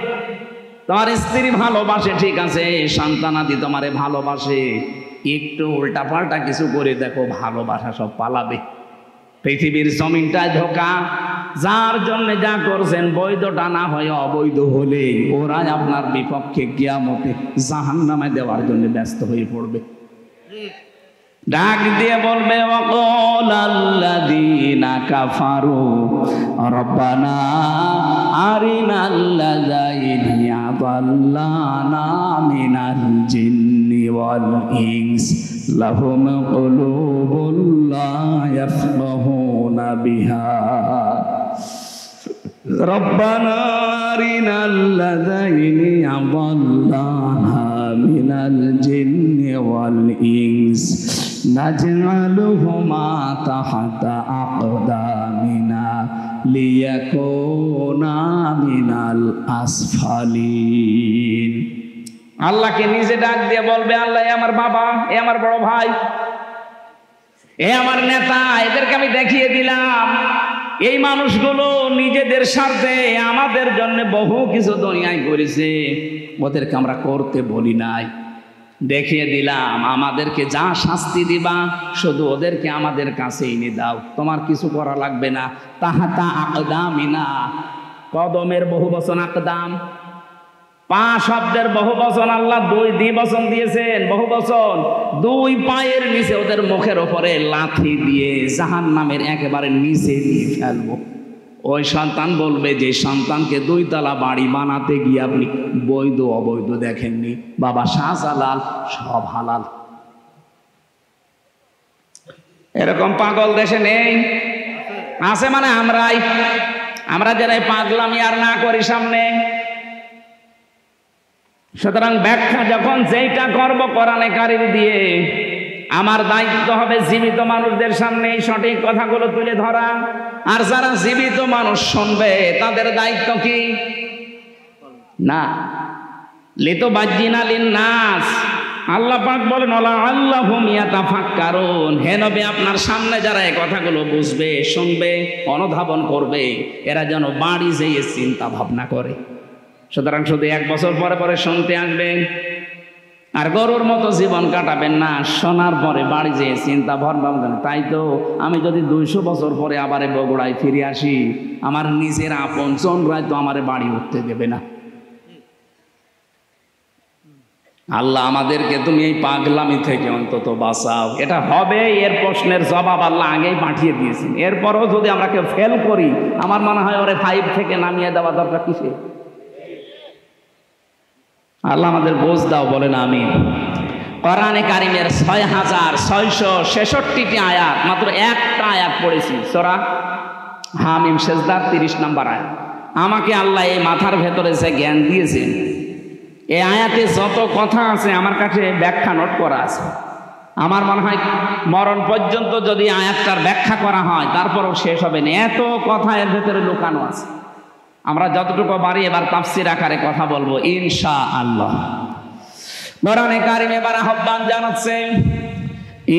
তোমার স্ত্রী ভালোবাসে ঠিক আছে, সন্তানাদি তোমারে ভালোবাসে, একটু উল্টা পাল্টা কিছু করে দেখো ভালোবাসা সব পালাবে। পৃথিবীর জমিনটায় ধোঁকা, যার জন্য যা করছেন বৈধটা না হয় অবৈধ হলে ওরাই আপনার বিপক্ষে কিয়ামতে জাহান্নামে দেওয়ার জন্য ব্যস্ত হয়ে পড়বে। ডাক দিয়ে বলবে ওয়াকালাল্লাযীনা কাফারু রব্বানা আরিনাল্লাযাইনি আযাল্লানা মিনাল জিন্নি ওয়াল ইনস লাহুম কুলুবুন লা ইয়াফকাহুনা বিহা রব্বানা আরিনাল্লাযাইনি আযাল্লানা মিনাল জিন্নি ওয়াল ইনস নাজআলুহুমা তাহতা আকদামিনা লিয়াকুনা মিনাল আসফালিন। আল্লাহকে নিজে ডাক দিয়ে বলবে, আল্লাহ এ আমার বাবা, এ আমার বড় ভাই, এ আমার নেতা, এদেরকে আমি দেখিয়ে দিলাম এই মানুষগুলো নিজেদের স্বার্থে আমাদের জন্য বহু কিছু দুনিয়ায় করেছে, ওদেরকে আমরা করতে বলি নাই, দেখিয়ে দিলাম। আমাদেরকে যা শাস্তি দিবা শুধু ওদেরকে আমাদের কাছে এনে দাও, তোমার কিছু করা লাগবে না। তাহাতা আকদামিনা, কদমের বহু বচন আকদাম, পা শব্দের বহু বচন, আল্লাহ 2 দ্বিবচন দিয়েছেন, বহু বচন। 2 পায়ের নিচে ওদের মুখের ওপরে লাথি দিয়ে জাহান্নামের একেবারে নিচে দিয়ে ফেলবো। ওই সন্তান বলবে, যে সন্তানকে 2 তলা বাড়ি বানাতে গিয়ে আপনি বৈধ অবৈধ দেখেননি, বাবা শাহজালাল সব হালাল। এরকম পাগল দেশে নেই, আছে মানে আমরাই। আমরা যারা পাগলামি আর না করি সামনে। সুতরাং ব্যাখ্যা যখন যেইটা করব কোরআনে কারিম দিয়ে, আমার দায়িত্ব হবে জীবিত মানুষদের সামনে এই সঠিক কথাগুলো তুলে ধরা। আর যারা জীবিত মানুষ শুনবে তাদের দায়িত্ব কি? না লিতো বাজ্জিনা লিন্নাস, আল্লাহ পাক বলেন ওয়ালা আল্লাহুম ইয়াতাফাক্কারুন, হে নবী আপনার সামনে যারা এই কথাগুলো বুঝবে, শুনবে, অনুধাবন করবে, এরা যেন বাড়ি যেয়ে চিন্তা ভাবনা করে। সুতরাং শুধু 1 বছর পরে পরে শুনতে আসবেন আর গরুর মতো জীবন কাটাবেন না, শোনার পরে বাড়ি যেয়ে চিন্তা ভাবনা করেন। তাই তো আমি যদি 200 বছর পরে আবার বগুড়ায় ফিরে আসি, আমার নিজের আপন জনরাই তো আমার বাড়ি উঠতে দেবে না। আল্লাহ আমাদেরকে তুমি এই পাগলামি থেকে অন্তত বাঁচাও। এটা হবে, এর প্রশ্নের জবাব আল্লাহ আগেই পাঠিয়ে দিয়েছেন। এরপরও যদি আমরা কেউ ফেল করি, আমার মনে হয় ওরে 5 থেকে নামিয়ে দেওয়া দরকার। কিসে? আল্লাহ আমাদের বোঝ দাও, বলেন আমিন। কোরআনে কারিমের 6666টি আয়াত, মাত্র একটা আয়াত পড়েছি, সূরা হামিম সেজদার 30 নম্বর আয়াত। আমাকে আল্লাহ এই মাথার ভেতরে যে জ্ঞান দিয়েছেন, এই আয়াতে যত কথা আছে আমার কাছে ব্যাখ্যা নোট করা আছে। আমার মনে হয় মরণ পর্যন্ত যদি আয়াতটার ব্যাখ্যা করা হয় তারপরও শেষ হবে না, এত কথা এর ভেতরে লুকানো আছে। আমরা যতটুকু পারি এবার তাফসীর আকারে কথা বলবো ইনশাআল্লাহ। কোরআনে কারিমে এবার আহ্বান জানাচ্ছে,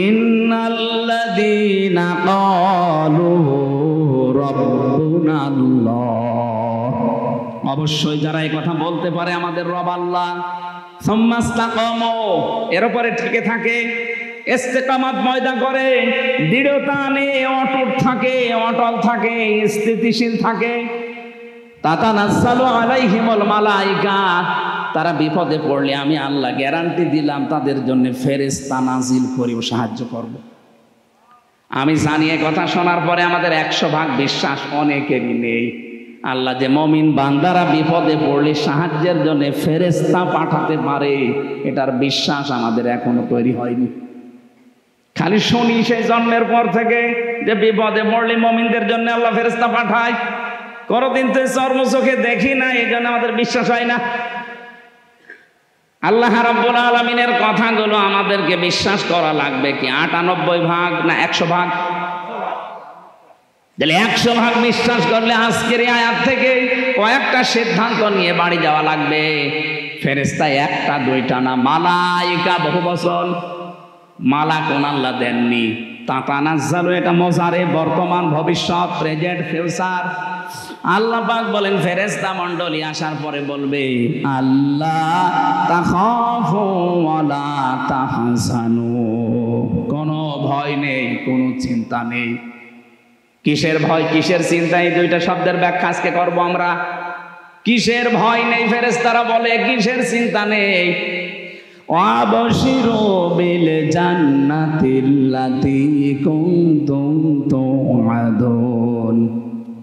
ইন্নাল্লাযীনা ক্বালু রাব্বুনাল্লাহ, অবশ্যই যারা এই কথা বলতে পারে আমাদের রব আল্লাহ, সুম্মাস্তাকামু, এর উপরে টিকে থাকে, ইস্তেকামাত ময়দা করে, দৃঢ়তা নিয়ে অটুট থাকে, অটল থাকে, স্থিতিশীল থাকে, তাতানাজ্জালু আলাইহিমুল মালাইকা, তারা বিপদে পড়লে আমি আল্লাহ গ্যারান্টি দিলাম তাদের জন্য ফেরেশতা নাজিল করি ও সাহায্য করব। আমি জানি এই কথা শোনার পরে আমাদের 100% বিশ্বাস অনেকেরই নেই। আল্লাহ যে মুমিন বান্দারা বিপদে পড়লে সাহায্যের জন্য ফেরেশতা পাঠাতে পারে, এটার বিশ্বাস আমাদের এখনো তৈরি হয়নি। খালি শুনি সেই জন্মের পর থেকে যে বিপদে পড়লে মুমিনদের জন্য আল্লাহ ফেরেশতা পাঠায়, কোনদিন তো চর্মচোখে দেখি না, এই জন্য আমাদের বিশ্বাস হয় না। আল্লাহ রাব্বুল আলামিনের কথাগুলো আমাদেরকে বিশ্বাস করা লাগবে কি 98% না 100%? তাহলে 100% বিশ্বাস করলে আজকের এই আয়াত থেকে কয়েকটা সিদ্ধান্ত নিয়ে বাড়ি যাওয়া লাগবে। ফেরেশতা একটা দুইটা না, মালাইকা বহু বচন। মালাক আল্লাহ দেননি, তাতানাজ্জালু এটা মুজারে, বর্তমান, ভবিষ্যৎ, প্রেজেন্ট, ফিউচার। আল্লাহ পাক বলেন ফেরেশতা মণ্ডলী আসার পরে বলবে, আল্লাহ তাখাফু ওয়ালা তাহজানু, কোনো ভয় নেই, কোনো চিন্তা নেই। কিসের ভয়, কিসের চিন্তা, এই দুইটা শব্দের ব্যাখ্যা আজকে করব আমরা। কিসের ভয় নেই ফেরেশতারা বলে, কিসের চিন্তা নেই? ওয়াবশিরু বিল জান্নাতিল্লাতী কুনতুম তুআদুন,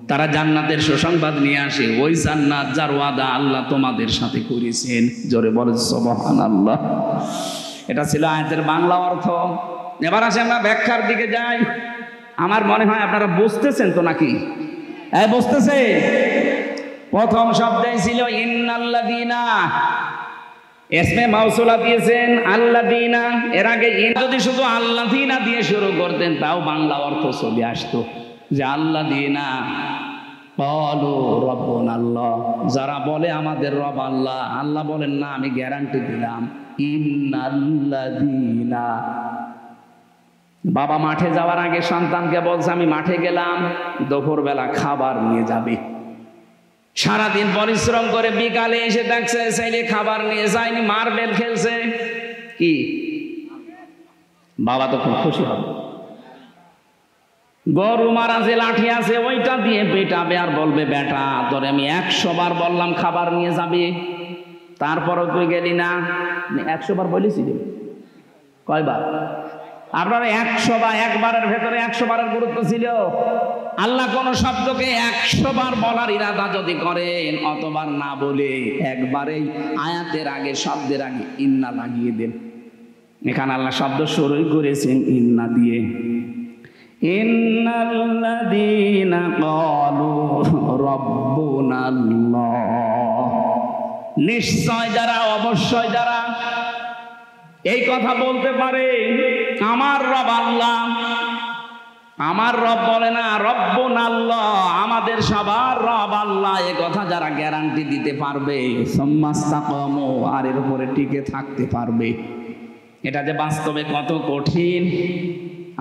তারা জান্নাতের সুসংবাদ নিয়ে আসে, ওই জান্নাত যার ওয়াদা আল্লাহ তোমাদের সাথে করেছেন। জোরে বলেন সুবহানাল্লাহ। এটা ছিল আয়াতের বাংলা অর্থ। এবার আসে আমরা ব্যাখ্যার দিকে যাই। আমার মনে হয় আপনারা বুঝতেছেন তো নাকি? বুঝতেছে? প্রথম শব্দই ছিল ইন্নাল্লাযীনা, ইসমে মাউসুলা দিয়েছেন আল্লাযীনা, এর আগে যদি শুধু আল্লাযীনা দিয়ে শুরু করতেন তাও বাংলা অর্থ চলে আসতো, যে আল্লাযীনা ক্বালু রাব্বুনাল্লাহ, যারা বলে আমাদের রব আল্লাহ। আল্লাহ বলেন না, আমি গ্যারান্টি দিলাম ইন্নাল্লাযীনা। বাবা মাঠে যাওয়ার আগে সন্তানকে বলছে আমি মাঠে গেলাম, দুপুরবেলা খাবার নিয়ে যাবে। সারাদিন পরিশ্রম করে বিকালে এসে দেখছে ছেলে খাবার নিয়ে যায়নি, মার্বেল খেলছে। কি বাবা তো খুব খুশি হবে। গরু মারা যে লাঠি আছে ওইটা দিয়ে পেটাবে আর বলবে, বেটা তোরে আমি 100 বার বললাম খাবার নিয়ে যাবে, তারপরও তুই গেলি না। 100 বার বলেছি, কয়বার? আপনারা 100 বার, একবারের ভেতরে 100 বারের গুরুত্ব ছিল। আল্লাহ কোন শব্দকে 100 বার বলার ইরাদা যদি করেন, অতবার না বলে একবারেই আয়াতের আগে, শব্দের আগে ইন্না লাগিয়ে দেন। এখানে আল্লাহ শব্দ শুরুই করেছেন ইন্না দিয়ে। ইন্নাল্লাযীনা ক্বালু রাব্বুনাল্লাহ, নিশ্চয় যারা, অবশ্যই যারা এই কথা বলতে পারে আমার রব আল্লাহ, আমার রব বলে না রব্বুনাল্লাহ, আমাদের সবার রব আল্লাহ, এ কথা যারা গ্যারান্টি দিতে পারবে, সুম্মাস্তাকামু, আর এর উপরে টিকে থাকতে পারবে। এটা যে বাস্তবে কত কঠিন,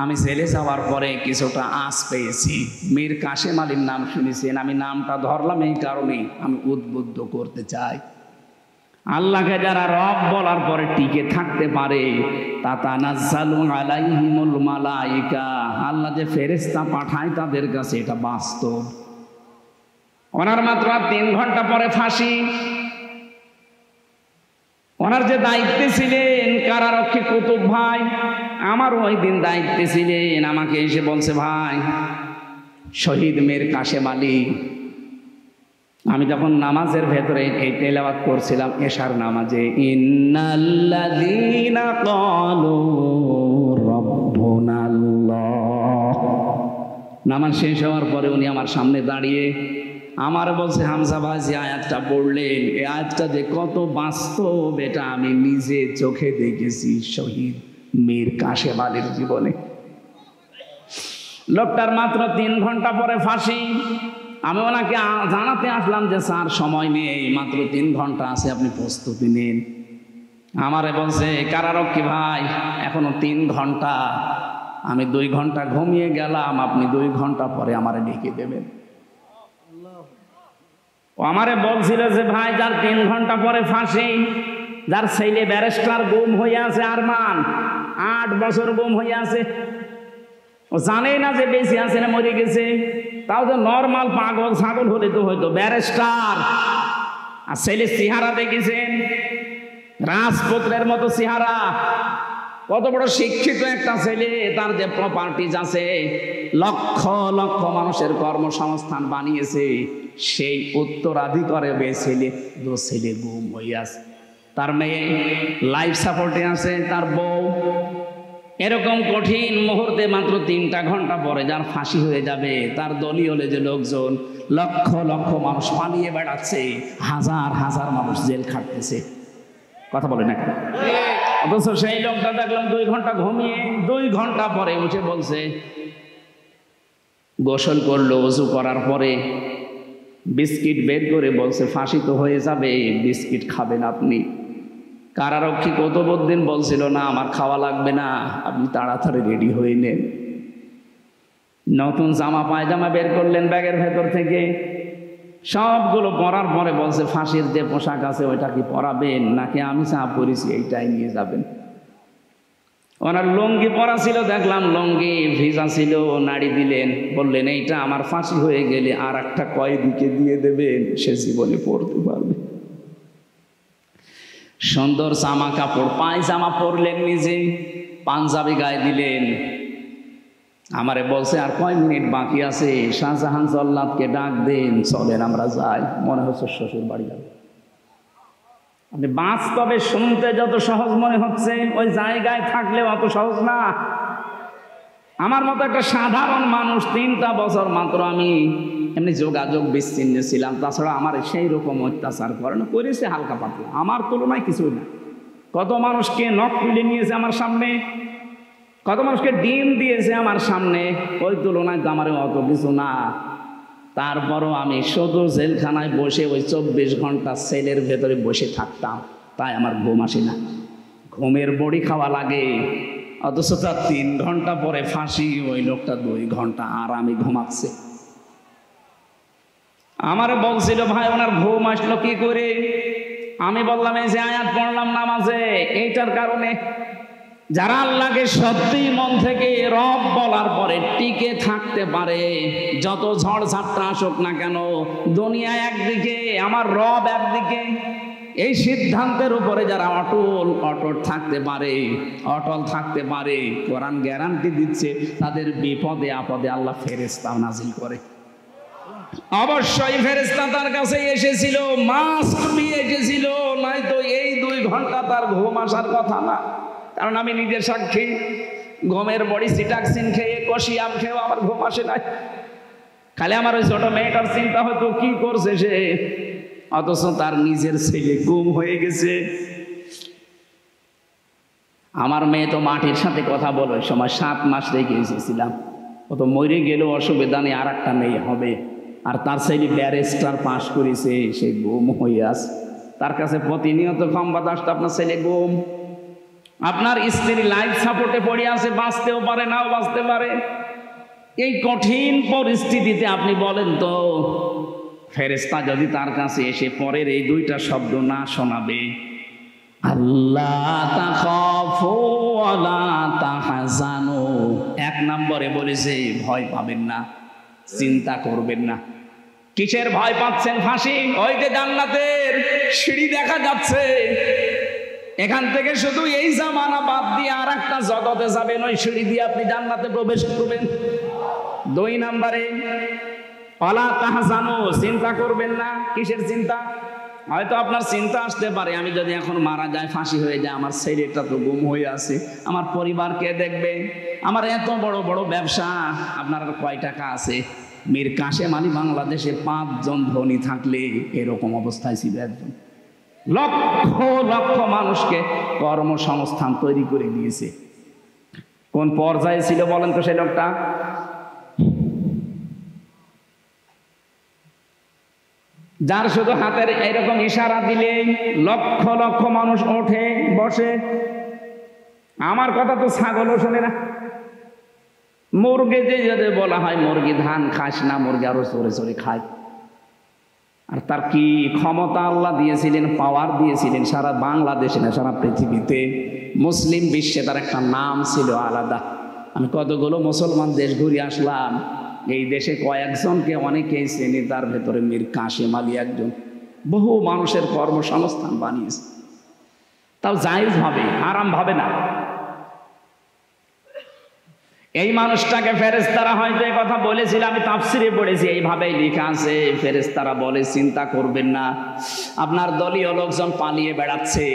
আমি ছেলে যাওয়ার পরে কিছুটা আঁচ পেয়েছি। মীর কাশেম আলীর নাম শুনেছেন, আমি নামটা ধরলাম এই কারণে, আমি উদ্বুদ্ধ করতে চাই। আল্লাহকে যারা রব বলার পরে টিকে থাকতে পারে, তাতানাজ্জালু আলাইহিমুল মালাইকা, আল্লাহ যে ফেরেশতা পাঠায় তাদের কাছে, এটা বাস্তব। ওনার মাত্র 3 ঘন্টা পরে ফাঁসি। ওনার যে দায়িত্বে ছিলেন কারারক্ষী কুতুব ভাই, আমার ওই দিন দায়িত্বে ছিলেন, আমাকে এসে বলছে, ভাই শহীদ মীর কাশেম আলী, আমি যখন নামাজের ভেতরে এই তেলাওয়াত করছিলাম এশার নামাজে, ইন্নাল্লাযীনা ক্বালু রাব্বুনাল্লাহ, নামাজ শেষ হওয়ার পরে উনি আমার সামনে দাঁড়িয়ে আমার বলছে, হামজা ভাই যে আয়াতটা পড়লেন, এই আয়াতটা যে কত বাস্তব এটা আমি নিজে চোখে দেখেছি শহীদ মীর কাশেম আলীর জীবনে। লোকটার মাত্র 3 ঘন্টা পরে ফাঁসি। আমি ওনাকে জানাতে আসলাম যে স্যার সময় নেই, মাত্র 3 ঘন্টা আছে, আপনি প্রস্তুতি নিন। আমারে বলছে, কারারক্ষী ভাই এখনো 3 ঘন্টা, আমি 2 ঘন্টা ঘুমিয়ে গেলাম, আপনি 2 ঘন্টা পরে আমারে ডেকে দেবেন। ও আমারে বলছিল যে ভাই যার 3 ঘন্টা পরে ফাঁসি, যার ছেলে ব্যারিস্টার গুম হয়ে আছে, আরমান 8 বছর গুম হয়ে আছে, ও জানেই না যে বেঁচে আছে না মরে গেছে। তাও যে নর্মাল পাগল ছাগল হলে তো হয়তো, ব্যারিস্টার, আর ছেলে চেহারা দেখেছেন রাজপুত্রের মতো চেহারা, কত বড় শিক্ষিত একটা ছেলে, তার যে প্রপার্টিজ আছে, লক্ষ লক্ষ মানুষের কর্মসংস্থান বানিয়েছে, সেই উত্তরাধিকারে ছেলে, 2 ছেলে গুম হয়ে আছে, তার মেয়ে লাইফ সাপোর্টে আছে, তার বউ। এরকম কঠিন মুহূর্তে মাত্র 3টা ঘন্টা পরে যার ফাঁসি হয়ে যাবে, তার দলীয় যে লোকজন, লক্ষ লক্ষ মানুষ পালিয়ে বেড়াচ্ছে, হাজার হাজার মানুষ জেল খাটতেছে, কথা বলে না কেন? অথচ সেই লোকটা দেখলাম 2 ঘন্টা ঘুমিয়ে 2 ঘন্টা পরে উঠে বলছে, গোসল করলো, ওযু করার পরে বিস্কিট বের করে বলছে, ফাঁসি তো হয়ে যাবে, বিস্কিট খাবেন আপনি। কারারক্ষী কুতুবউদ্দিন বলছিল, না আমার খাওয়া লাগবে না, আপনি তাড়াতাড়ি রেডি হয়ে নেন। নতুন জামা পায়জামা বের করলেন ব্যাগের ভেতর থেকে, সবগুলো পরার পরে বলছে, ফাঁসির যে পোশাক আছে ওইটা কি পরাবেন, নাকি আমি যা পরেছি এইটাই নিয়ে যাবেন? ওনার লুঙ্গি পরা ছিল, দেখলাম লুঙ্গি ভিজা ছিল, নাড়ি দিলেন, বললেন এইটা আমার ফাঁসি হয়ে গেলে আর একটা কয়েদিকে দিয়ে দেবেন, সে জীবনে পড়তে পারবে। সুন্দর জামা কাপড় পায়জামা পরলেন নিজে, পাঞ্জাবি গায়ে দিলেন। আমারে বলছে, আর কয় মিনিট বাকি আছে, শাহজাহান জল্লাদকে ডাক দেন, চলেন আমরা যাই, মনে হচ্ছে শ্বশুর বাড়ি যাবে। আপনি বাস্তবে শুনতে যত সহজ মনে হচ্ছে, ওই জায়গায় থাকলে অত সহজ না। আমার মতো একটা সাধারণ মানুষ, 3টা বছর মাত্র আমি এমনি যোগাযোগ বিচ্ছিন্ন ছিলাম, তাছাড়া আমার সেই রকম অত্যাচার করে না, করেছে হালকা পাতলা, আমার তুলনায় কিছুই না। কত মানুষকে নখ তুলে নিয়েছে আমার সামনে, কত মানুষকে ডিম দিয়েছে আমার সামনে, ওই তুলনায় তো আমার অত কিছু না। তারপরও আমি শুধু জেলখানায় বসে ওই 24 ঘন্টা সেলের ভেতরে বসে থাকতাম, তাই আমার ঘুম আসে না, ঘুমের বড়ি খাওয়া লাগে। অথচ তার 3 ঘন্টা পরে ফাঁসি, ওই লোকটা 2 ঘন্টা আরামে ঘুমাচ্ছে। আমার বলছিল, ভাই ওনার ঘুম আসলো কি করে? আমি বললাম, এই যে আয়াত পড়লাম নামাজে, এইটার কারণে। যারা আল্লাহকে সত্যি মন থেকে রব বলার পরে টিকে থাকতে পারে, যত ঝড় ঝাপটা আসুক না কেন, দুনিয়া একদিকে, আমার রব একদিকে, এই সিদ্ধান্তের উপরে যারা অটল থাকতে পারে, কোরআন গ্যারান্টি দিচ্ছে, তাদের বিপদে আপদে আল্লাহ ফেরেশতা নাজিল করে। অবশ্যই ফেরেশতা তার কাছে এসেছিল, মাস্ক নিয়ে এসেছিল, নয়তো এই 2 ঘন্টা তার ঘুম আসার কথা না। কারণ আমি নিজের সাক্ষী, ঘুমের বড়ি সিটাক্সিন খেয়ে কষি আম খেয়েও আমার ঘুম আসে নাই। খালি আমার ওই ছোট মেয়েটার চিন্তা হতো কি করছে সে, অথচ তার নিজের ছেলে গুম হয়ে গেছে। আমার মেয়ে তো মাটির সাথে কথা বলে, ওই সময় 7 মাস রেখে এসেছিলাম। ও তো মরে গেলেও অসুবিধা নেই, আর একটা মেয়ে হবে। আর তার ছেলে ব্যারিস্টার পাশ করেছে, সে গুম হয়ে আছে। তার কাছে প্রতিনিয়ত সংবাদ আসতো আপনার ছেলে গুম, আপনার স্ত্রী লাইফ সাপোর্টে পড়ে আছে, বাঁচতেও পারে নাও বাঁচতে পারে। এই কঠিন পরিস্থিতিতে আপনি বলেন তো, ফেরেশতা যদি তার কাছে এসে পরের এই 2টা শব্দ না শোনাবে, আল্লাহ তাখাফু ওয়ালা তাহজানু, 1 নম্বরে বলেছে ভয় পাবেন না, চিন্তা করবেন না। কিসের ভয় পাচ্ছেন? ফাঁসি। ওই যে জান্নাতের সিঁড়ি দেখা যাচ্ছে, এখান থেকে শুধু এই জামানা বাদ দিয়ে আর একটা জগতে যাবেন, ওই সিঁড়ি দিয়ে আপনি জান্নাতে প্রবেশ করবেন। 2 নম্বরে ওয়ালা তাহজানু, চিন্তা করবেন না। কিসের চিন্তা? হয়তো আপনার চিন্তা আসতে পারে, আমি যদি এখন মারা যায়, ফাঁসি হয়ে যায়, আমার ছেলেটা তো গুম হয়ে আছে, আমার পরিবার কে দেখবে? আমার এত বড় বড় ব্যবসা, আপনার আর কয় টাকা আছে? মীর কাশেম আলী বাংলাদেশে 5 জন ধনী থাকলে এরকম অবস্থায় ছিল একজন। লক্ষ লক্ষ মানুষকে কর্মসংস্থান তৈরি করে দিয়েছে। কোন পর্যায়ে ছিল বলেন তো সেই লোকটা? যার শুধু হাতের এরকম ইশারা দিলে লক্ষ লক্ষ মানুষ ওঠে বসে। আমার কথা তো ছাগলও শোনে না। মুরগি যে বলা হয় মুরগি ধান খাস না, মুরগি আরো চড়ে চড়ে খায়। আর তার কি ক্ষমতা আল্লাহ দিয়েছিলেন, পাওয়ার দিয়েছিলেন সারা বাংলাদেশে না সারা পৃথিবীতে। মুসলিম বিশ্বে তার একটা নাম ছিল আলাদা। আমি কতগুলো মুসলমান দেশ ঘুরে আসলাম, এই দেশে কয়েকজনকে অনেকেই চেনে, তার ভেতরে মীর কাশেম আলী একজন। বহু মানুষের কর্মসংস্থান বানিয়েছে, তাও জায়েজ ভাবে, হারাম ভাবে না। এই মানুষটাকে ফেরেশতারা হয়তো এই কথা বলেছিল, আমি তাফসিরে পড়েছি, এইভাবেই লেখা আছে। ফেরেশতারা বলে চিন্তা করবেন না, আপনার দলীয় লোকজন পালিয়ে বেড়াচ্ছে,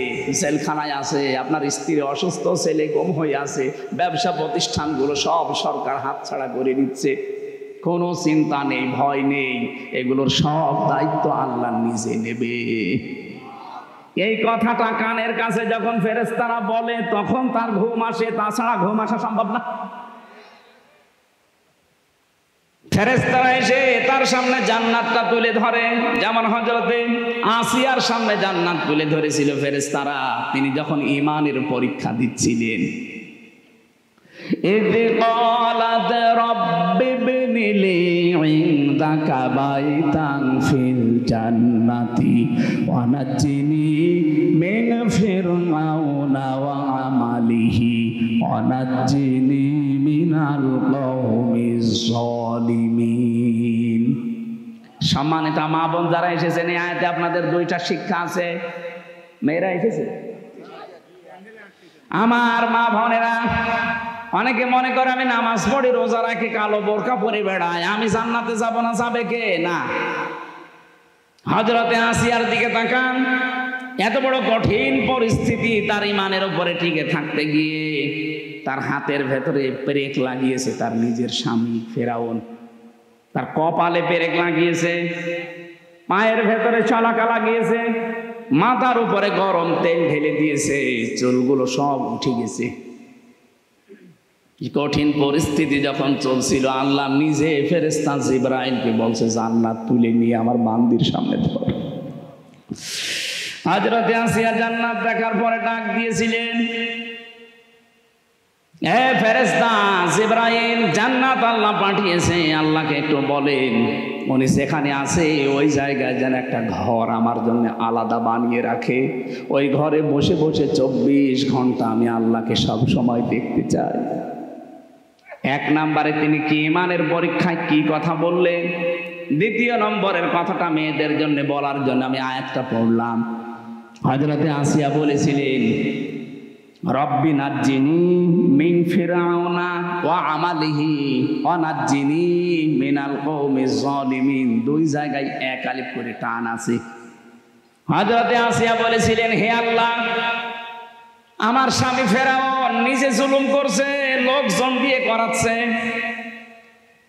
জেলখানায় আছে, আপনার স্ত্রী অসুস্থ, ছেলে গুম হয়ে আছে, ব্যবসা প্রতিষ্ঠানগুলো সব সরকার হাতছাড়া করে নিচ্ছে, কোনো চিন্তা নেই, ভয় নেই, এগুলোর সব দায়িত্ব আল্লাহ নিজে নেবে। এই কথাটা কানের কাছে যখন ফেরেশতারা বলে তখন তার ঘুম আসে, তাছাড়া ঘুম আসা সম্ভব না। ফেরেশতারা এসে তার সামনে জান্নাতটা তুলে ধরে, যেমন হযরতে আসিয়ার সামনে জান্নাত তুলে ধরেছিল ফেরেশতারা, তিনি যখন ঈমানের পরীক্ষা দিচ্ছিলেন। إذ قالت رب ابن لي عندك بيتا في الجنة ونجني من فرعون وعمله ونجني من القوم الظالمين। সম্মানিত মা বোন যারা এসেছেন, এই আয়াতে আপনাদের 2টা শিক্ষা আছে। মেয়েরা এসেছে, আমার মা বোনেরা, অনেকে মনে করে আমি নামাজ পড়ি, রোজা রাখি, কালো বোরকা পরে বেড়াই, আমি জান্নাতে যাব না, যাবে কে? না। হযরতে আসিয়ার দিকে তাকান, এত বড় কঠিন পরিস্থিতি, তার ঈমানের উপরে টিকে থাকতে গিয়ে তার হাতের ভেতরে পেরেক লাগিয়েছে তার নিজের স্বামী ফেরাউন, তার কপালে পেরেক লাগিয়েছে, পায়ের ভেতরে চলাকা লাগিয়েছে, মাথার উপরে গরম তেল ঢেলে দিয়েছে, চুলগুলো সব উঠে গেছে। কঠিন পরিস্থিতি যখন চলছিল, আল্লাহ নিজে ফেরেশতা জিবরাইলকে বলছে জান্নাত তুলে নিয়ে আমার বান্দির সামনে ধর। হযরতে আসিয়া জান্নাত দেখার পরে ডাক দিয়েছিলেন, হে ফেরেশতা জিবরাইল, জান্নাত আল্লাহ পাঠিয়েছে, আল্লাহকে একটু বলেন উনি যেখানে আছে ওই জায়গায় যেন একটা ঘর আমার জন্য আলাদা বানিয়ে রাখে, ওই ঘরে বসে বসে 24 ঘন্টা আমি আল্লাহকে সব সময় দেখতে চাই। 1 নম্বরে তিনি কি ঈমানের পরীক্ষায় কি কথা বললেন। 2 নম্বরের কথাটা মেয়েদের জন্য বলার জন্য আমি আয়াতটা পড়লাম। হযরতে আসিয়া বলেছিলেন, রব্বি নাজ্জিনি মিন ফিরআউনা ওয়া আমালিহি ওয়া নাজ্জিনি মিনাল কওমিজ জালিমিন। 2 জায়গায় 1 আলিফ করে টান আছে। হযরতে আসিয়া বলেছিলেন, হে আল্লাহ, আমার স্বামী ফেরাউন নিজে জুলুম করছে, লোকজন দিয়ে করাচ্ছে।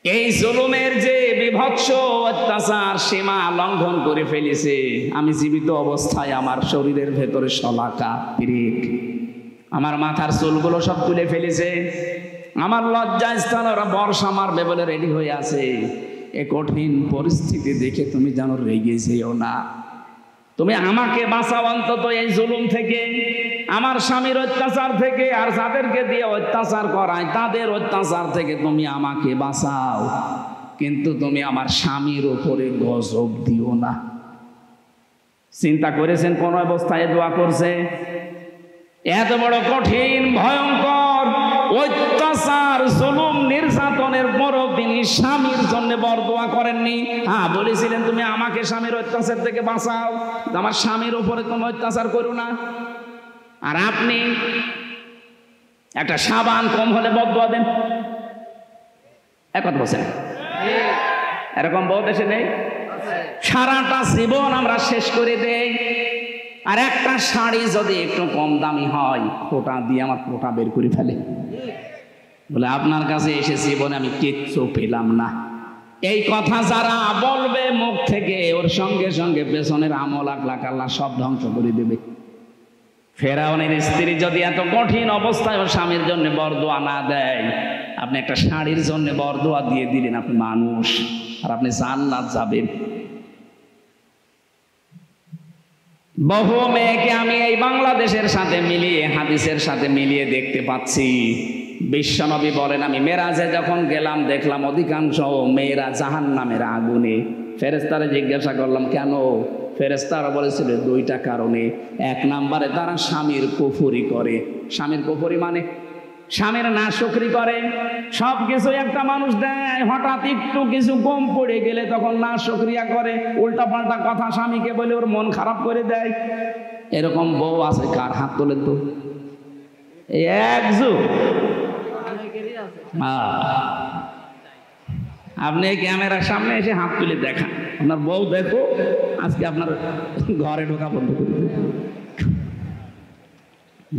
এই জুলুমের যে বিভৎস অত্যাচার সীমা লঙ্ঘন করে ফেলেছে। আমি জীবিত অবস্থায় আমার শরীরের ভেতরে শলাকা পিরিক, আমার মাথার চুলগুলো সব তুলে ফেলেছে। আমার লজ্জাস্থান ওরা বর্ষা মারবে বলে রেডি হয়ে আছে। এ কঠিন পরিস্থিতি দেখে তুমি যেন রেগে যেও না। তুমি আমাকে বাঁচাও অন্তত এই জুলুম থেকে, আমার স্বামীর অত্যাচার থেকে, আর যাদেরকে দিয়ে অত্যাচার করায় তাদের অত্যাচার থেকে তুমি আমাকে বাঁচাও। কিন্তু তুমি আমার স্বামীর উপরে গজব দিও না। চিন্তা করেছেন কোন অবস্থায় দোয়া করছে? এত বড় কঠিন ভয়ঙ্কর অত্যাচার জুলুম নির্যাতনের পরও তিনি স্বামীর জন্য বরদোয়া করেননি। হ্যাঁ, বলেছিলেন তুমি আমাকে স্বামীর অত্যাচার থেকে বাঁচাও, আমার স্বামীর উপরে তুমি অত্যাচার করো না। আর আপনি একটা সাবান কম হলে বদদোয়া দেন। এক কথা বলছেন, এরকম বহু দেশে নেই? সারাটা জীবন আমরা শেষ করে দেই। আর একটা শাড়ি যদি একটু কম দামি হয়, ফোঁটা দিয়ে আমার ফোঁটা বের করে ফেলে, বলে আপনার কাছে এসে জীবনে আমি কিচ্ছু পেলাম না। এই কথা যারা বলবে মুখ থেকে, ওর সঙ্গে সঙ্গে পেছনের আমল আখলাক আল্লাহ সব ধ্বংস করে দেবে। ফেরাউনের স্ত্রী যদি এত কঠিন অবস্থায় ওর স্বামীর জন্য বরদোয়া না দেয়, আপনি একটা শাড়ির জন্য বরদোয়া দিয়ে দিলেন। আপনি মানুষ, আর আপনি জান্নাত যাবেন। বহু মেয়েকে আমি এই বাংলাদেশের সাথে মিলিয়ে, হাদিসের সাথে মিলিয়ে দেখতে পাচ্ছি। বিশ্বনবী বলেন, আমি মেরাজে যখন গেলাম দেখলাম অধিকাংশ মেয়েরা জাহান্নামের আগুনে। ফেরেশতারা জিজ্ঞাসা করলাম কেন? ফেরেশতারা বলেছিল দুইটা কারণে। এক নম্বরে তারা স্বামীর কুফরি করে। স্বামীর কুফরি মানে স্বামীর নাশকরি করে। সব কিছু একটা মানুষ দেয়, হঠাৎ একটু কিছু কম পড়ে গেলে তখন নাশকরিয়া করে, উল্টা পাল্টা কথা স্বামীকে বলে ওর মন খারাপ করে দেয়। এরকম বউ আছে কার? হাত তোলেন তো। একজু আপনি ক্যামেরার সামনে এসে হাত তুলে দেখান, আপনার বউ দেখো আজকে আপনার ঘরে ঢোকা বন্ধ করে দেবে।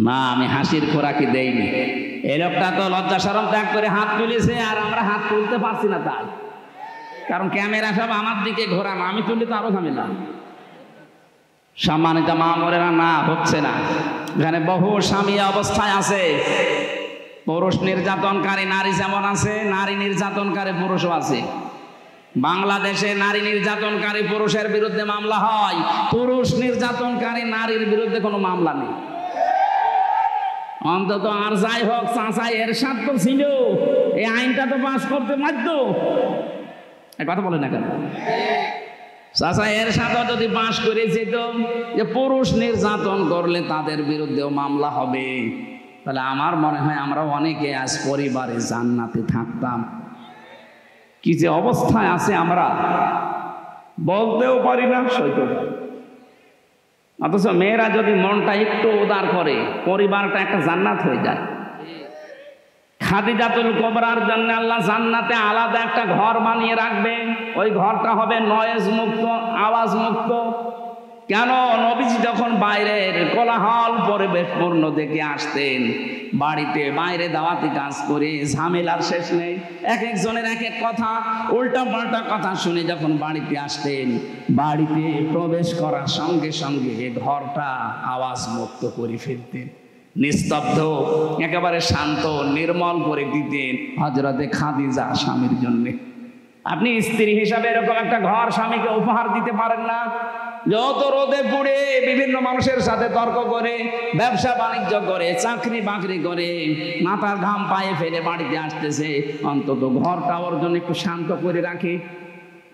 না, আমি হাসির খোরাকি দেইনি। এই লোকটা তো লজ্জা শরম ত্যাগ করে হাত তুলেছে, আর আমরা হাত তুলতে পারছি না তাই। কারণ ক্যামেরা সব আমার দিকে ঘোরানো, আমি তুললে তো আরো ঝামেলা। সম্মানিত মা বোনেরা, না হচ্ছে না। এখানে বহু স্বামী অবস্থায় আছে। পুরুষ নির্যাতনকারী নারী যেমন আছে, নারী নির্যাতনকারী পুরুষও আছে। বাংলাদেশে নারী নির্যাতনকারী পুরুষের বিরুদ্ধে মামলা হয়, পুরুষ নির্যাতনকারী নারীর বিরুদ্ধে কোনো মামলা নেই। অন্তত আর যাই হোক, চাচা এরশাদ তো ছিল, এই আইনটা তো পাস করতে পারত। কথা বলে না কেন? চাচা এরশাদ যদি পাস করে যেত যে পুরুষ নির্যাতন করলে তাদের বিরুদ্ধেও মামলা হবে, তাহলে আমার মনে হয় আমরা অনেকে আজ পরিবারে জান্নাতে থাকতাম। কি যে অবস্থায় আছে আমরা বলতেও পারি না, সইতেও পারি। অথচ মেয়েরা যদি মনটা একটু উদার করে, পরিবারটা একটা জান্নাত হয়ে যায়। খাদিজাতুল কুবরার জন্য আল্লাহ জান্নাতে আলাদা একটা ঘর বানিয়ে রাখবে। ওই ঘরটা হবে নয়েজ মুক্ত, আওয়াজ মুক্ত। কেন? নবীজি যখন বাইরের কোলাহল পরিবেশপূর্ণ দেখে আসতেন, বাড়িতে বাইরে দাওয়াতি কাজ করে ঝামেলার শেষ নেই, এক একজনের এক এক কথা, উল্টা পাল্টা কথা শুনে যখন বাড়িতে আসতেন, বাড়িতে প্রবেশ করার সঙ্গে সঙ্গে ঘরটা আওয়াজ মুক্ত করে ফেলতেন, নিস্তব্ধ, একেবারে শান্ত, নির্মল করে দিতেন হযরতে খাদিজা স্বামীর জন্য। আপনি স্ত্রী হিসাবে এরকম একটা ঘর স্বামীকে উপহার দিতে পারেন না? যত রোদে পুড়ে বিভিন্ন মানুষের সাথে তর্ক করে, ব্যবসা বাণিজ্য করে, চাকরি বাকরি করে, মাথার ঘাম পায়ে ফেলে বাড়িতে আসতেছে, অন্তত ঘরটা ওর জন্য একটু শান্ত করে রাখে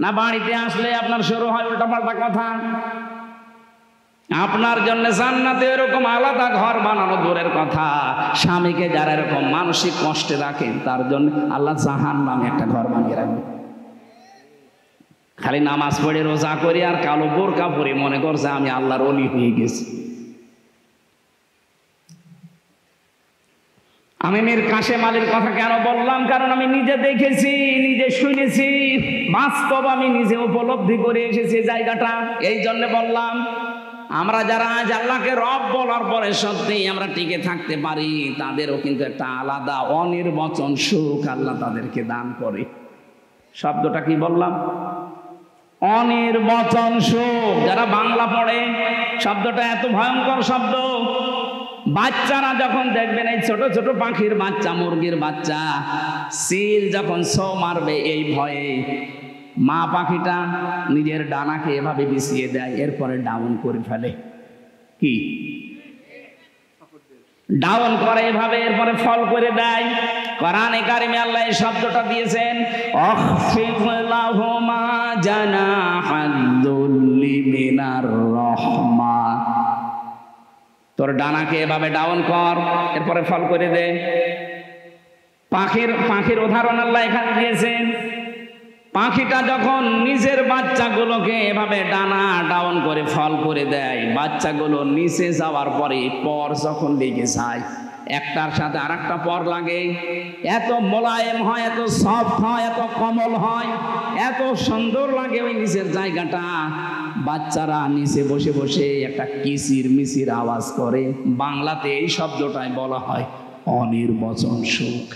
না? বাড়িতে আসলে আপনার শুরু হয় উল্টাপাল্টা কথা। আপনার জন্য জান্নাতে এরকম আলাদা ঘর বানানো দূরের কথা, স্বামীকে যারা এরকম মানসিক কষ্টে রাখেন তার জন্য আল্লাহ জাহান্নামে একটা ঘর বানিয়ে রাখবে। খালি নামাজ পড়ে রোজা করি আর কালো বোরকা পরে মনে করছে আমি আল্লাহর ওলি হয়ে গেছি। আমি মীর কাশেম আলীর কথা কেন বললাম? কারণ আমি নিজে দেখেছি, নিজে শুনেছি, বাস্তব আমি নিজে উপলব্ধি করে এসেছি জায়গাটা, এই জন্য বললাম। আমরা যারা আজ আল্লাহকে রব বলার পরে সত্যি আমরা টিকে থাকতে পারি, তাদেরও কিন্তু একটা আলাদা অনির্বচন সুখ আল্লাহ তাদেরকে দান করে। শব্দটা কি বললাম? অনির্বচন সুখ। যারা বাংলা পড়ে, শব্দটা এত ভয়ঙ্কর শব্দ। বাচ্চারা যখন দেখবেন এই ছোট ছোট পাখির বাচ্চা, মুরগির বাচ্চা, সিল যখন ছো মারবে এই ভয়ে মা পাখিটা নিজের ডানাকে এভাবে বিছিয়ে দেয়, এরপরে ডাউন করে ফেলে। কি ডাউন করে এভাবে, এরপরে ফল করে দেয়। কোরআনে কারিমে আল্লাহ এই শব্দটা দিয়েছেন, আখফিদ লাহুমা জানাহাদ-দুল্লি মিনার রাহমা। তোর ডানাকে এভাবে ডাউন কর, এরপরে ফল করে দে। পাখির উদাহরণ আল্লাহ এখানে দিয়েছেন। পাখিটা যখন নিজের বাচ্চাগুলোকে এভাবে ডানা ডাউন করে ফল করে দেয়, বাচ্চাগুলো নিচে যাওয়ার পরে পর যখন লেগে যায়, একটার সাথে আর একটা পর লাগে, এত মোলায়েম হয়, এত সফট হয়, এত কোমল হয়, এত সুন্দর লাগে ওই নিচের জায়গাটা। বাচ্চারা নিচে বসে বসে একটা কিচির মিচির আওয়াজ করে। বাংলাতে এই শব্দটাই বলা হয় অনির্বচন সুখ।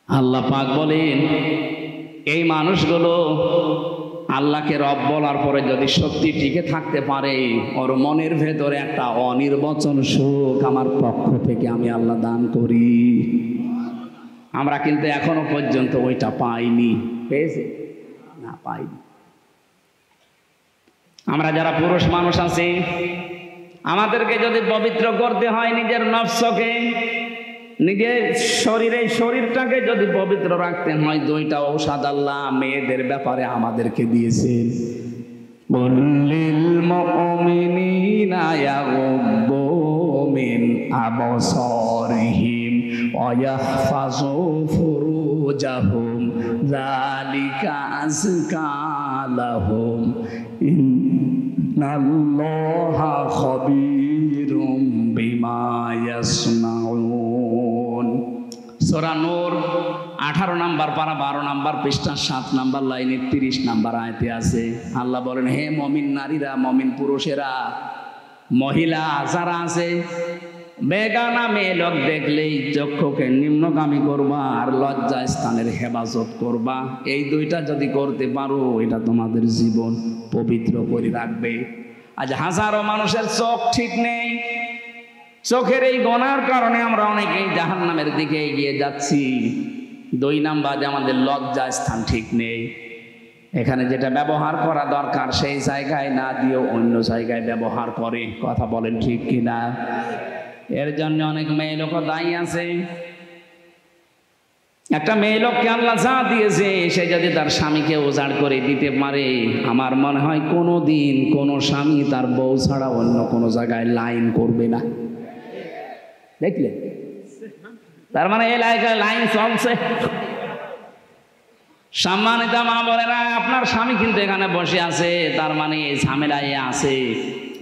আল্লাহ পাক বলেন, এই মানুষগুলো আল্লাহকে রব বলার পরে যদি সত্যি টিকে থাকতে পারে, ওর মনের ভেতরে একটা অনির্বচন সুখ আমার পক্ষ থেকে আমি আল্লাহ দান করি। আমরা কিন্তু এখনো পর্যন্ত ওইটা পাইনি। পেয়েছি না? পাইনি। আমরা যারা পুরুষ মানুষ আছি, আমাদেরকে যদি পবিত্র করতে হয় নিজের নফসকে, নিজের শরীরটাকে যদি পবিত্র রাখতে হয়, দুইটা ঔষধ আল্লাহ মেয়েদের ব্যাপারে আমাদেরকে দিয়েছেন। কুল্লিল মুমিনিনা ইয়াগুদ্দু মিন আবসারিহিম ওয়া ইয়াহফাযু ফুরুজাহুম যালিকা আযকা লাহুম ইন্নাল্লাহা খাবীরুম বিমা ইয়াসনাউন। সূরা নূর 18 নম্বর পারা 12 নম্বর পৃষ্ঠা 7 নম্বর লাইনে 30 নম্বর আয়াতে আছে। আল্লাহ বলেন, হে মুমিন নারীরা, মুমিন পুরুষেরা, মহিলা যারা আছে, বেগানা মেয়ে লোক দেখলেই চক্ষুকে নিম্নগামী করবা আর লজ্জা স্থানের হেফাজত করবা। এই দুইটা যদি করতে পারো, এটা তোমাদের জীবন পবিত্র করে রাখবে। আজ হাজারো মানুষের চোখ ঠিক নেই। চোখের এই গোনার কারণে আমরা অনেকেই জাহান্নামের দিকে এগিয়ে যাচ্ছি। 2 নাম্বার, আমাদের লজ্জা স্থান ঠিক নেই। এখানে যেটা ব্যবহার করা দরকার সেই জায়গায় না দিয়ে অন্য জায়গায় ব্যবহার করে। কথা বলেন ঠিক কিনা? এর জন্য অনেক মেয়ে লোক দায়ী আছে। একটা মেয়ে লোককে আল্লাহ যা দিয়েছে, সে যদি তার স্বামীকে উজাড় করে দিতে পারে, আমার মনে হয় কোনো দিন কোনো স্বামী তার বউ ছাড়া অন্য কোনো জায়গায় লাইন করবে না। দেখলে? তার মানে এলাকায় লাইন চলছে। সম্মানিত মা বোনেরা, আপনার স্বামী কিন্তু এখানে বসে আছে, তার মানে এই ঝামেলায় আছে।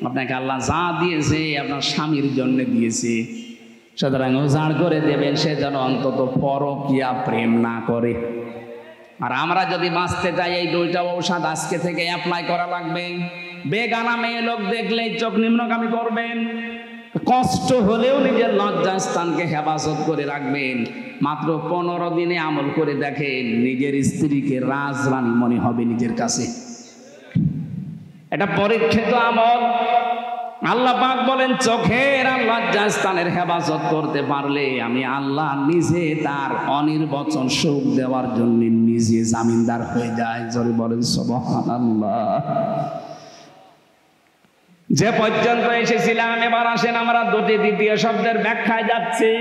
আপনাকে আল্লাহ যা দিয়েছে আপনার স্বামীর জন্য দিয়েছে, সুতরাং উজাড় করে দেবেন, সে যেন অন্তত পরকীয়া প্রেম না করে। আর আমরা যদি বাঁচতে চাই, এই 2টা ঔষধ আজকে থেকে অ্যাপ্লাই করা লাগবে। বেগানা মেয়ে লোক দেখলেই চোখ নিম্নগামী করবেন, কষ্ট হলেও নিজের লজ্জা স্থানকে হেফাজত করে রাখবেন। মাত্র 15 দিনে আমল করে দেখেন, নিজের স্ত্রীকে রাজরানী মনে হবে নিজের কাছে। এটা পরীক্ষিত আমল। আল্লাহ পাক বলেন, চোখের আর লজ্জা স্থানের হেফাজত করতে পারলে আমি আল্লাহ নিজে তার অনির্বচন সুখ দেওয়ার জন্য নিজে জামিনদার হয়ে যায়। জোরে বলেন সুবহানাল্লাহ। যে পর্যন্ত এসেছিলাম, এবার আসেন আমরা 2টি দ্বিতীয় শব্দের ব্যাখ্যায় যাচ্ছি।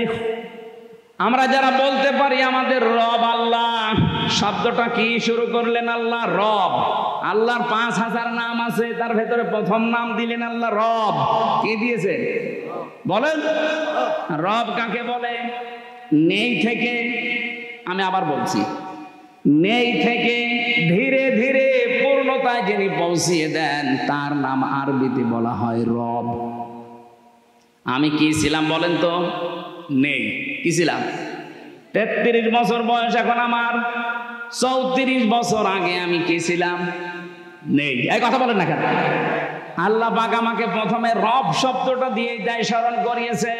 আমরা যারা বলতে পারি আমাদের রব আল্লাহ, শব্দটা কি শুরু করলেন? আল্লাহ রব। আল্লাহর 5000 নাম আছে, তার ভেতরে প্রথম নাম দিলেন আল্লাহ রব। কি দিয়েছে বলেন? রব কাকে বলে? নেই থেকে, আমি আবার বলছি, নেই থেকে ধীরে ধীরে পূর্ণতায় যিনি পৌঁছিয়ে দেন, তার নাম আরবিতে বলা হয় রব। আমি কি ছিলাম বলেন তো? নেই। কি ছিলাম? 33 বছর বয়স এখন আমার। 34 বছর আগে আমি কি ছিলাম? নেই। এই কথা বলেন না কেন? আল্লাহ পাক আমাকে প্রথমে রব শব্দটা দিয়ে দেয় স্মরণ করিয়েছে।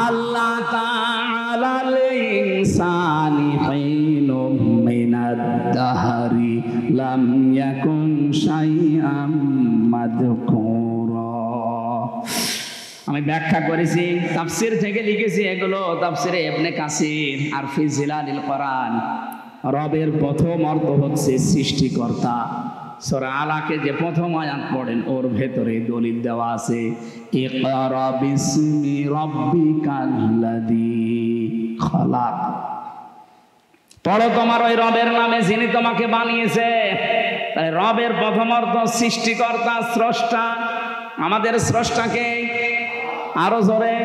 আল্লাহ তাআলাল ইনসানি হিনুম মিনাদ দাহরি লাম ইয়াকুন শাইআম মাযকুরা। আমি ব্যাখ্যা করেছি, তাফসীর থেকে লিখেছি এগুলো, তাফসীরে ইবনে কাসির আর ফি জিলালিল কোরআন। রবের প্রথম অর্থ হচ্ছে সৃষ্টিকর্তা। সূরা আলাকে যে প্রথম আয়াত পড়েন ওর ভেতরে দলিল দেওয়া আছে, ইকরা বিসমি রাব্বিকাল্লাযী খালাক। পড়ো তোমার ওই রবের নামে যিনি তোমাকে বানিয়েছে। তাই রবের প্রথম অর্থ সৃষ্টিকর্তা, স্রষ্টা। আমাদের স্রষ্টাকে আরো জোরে,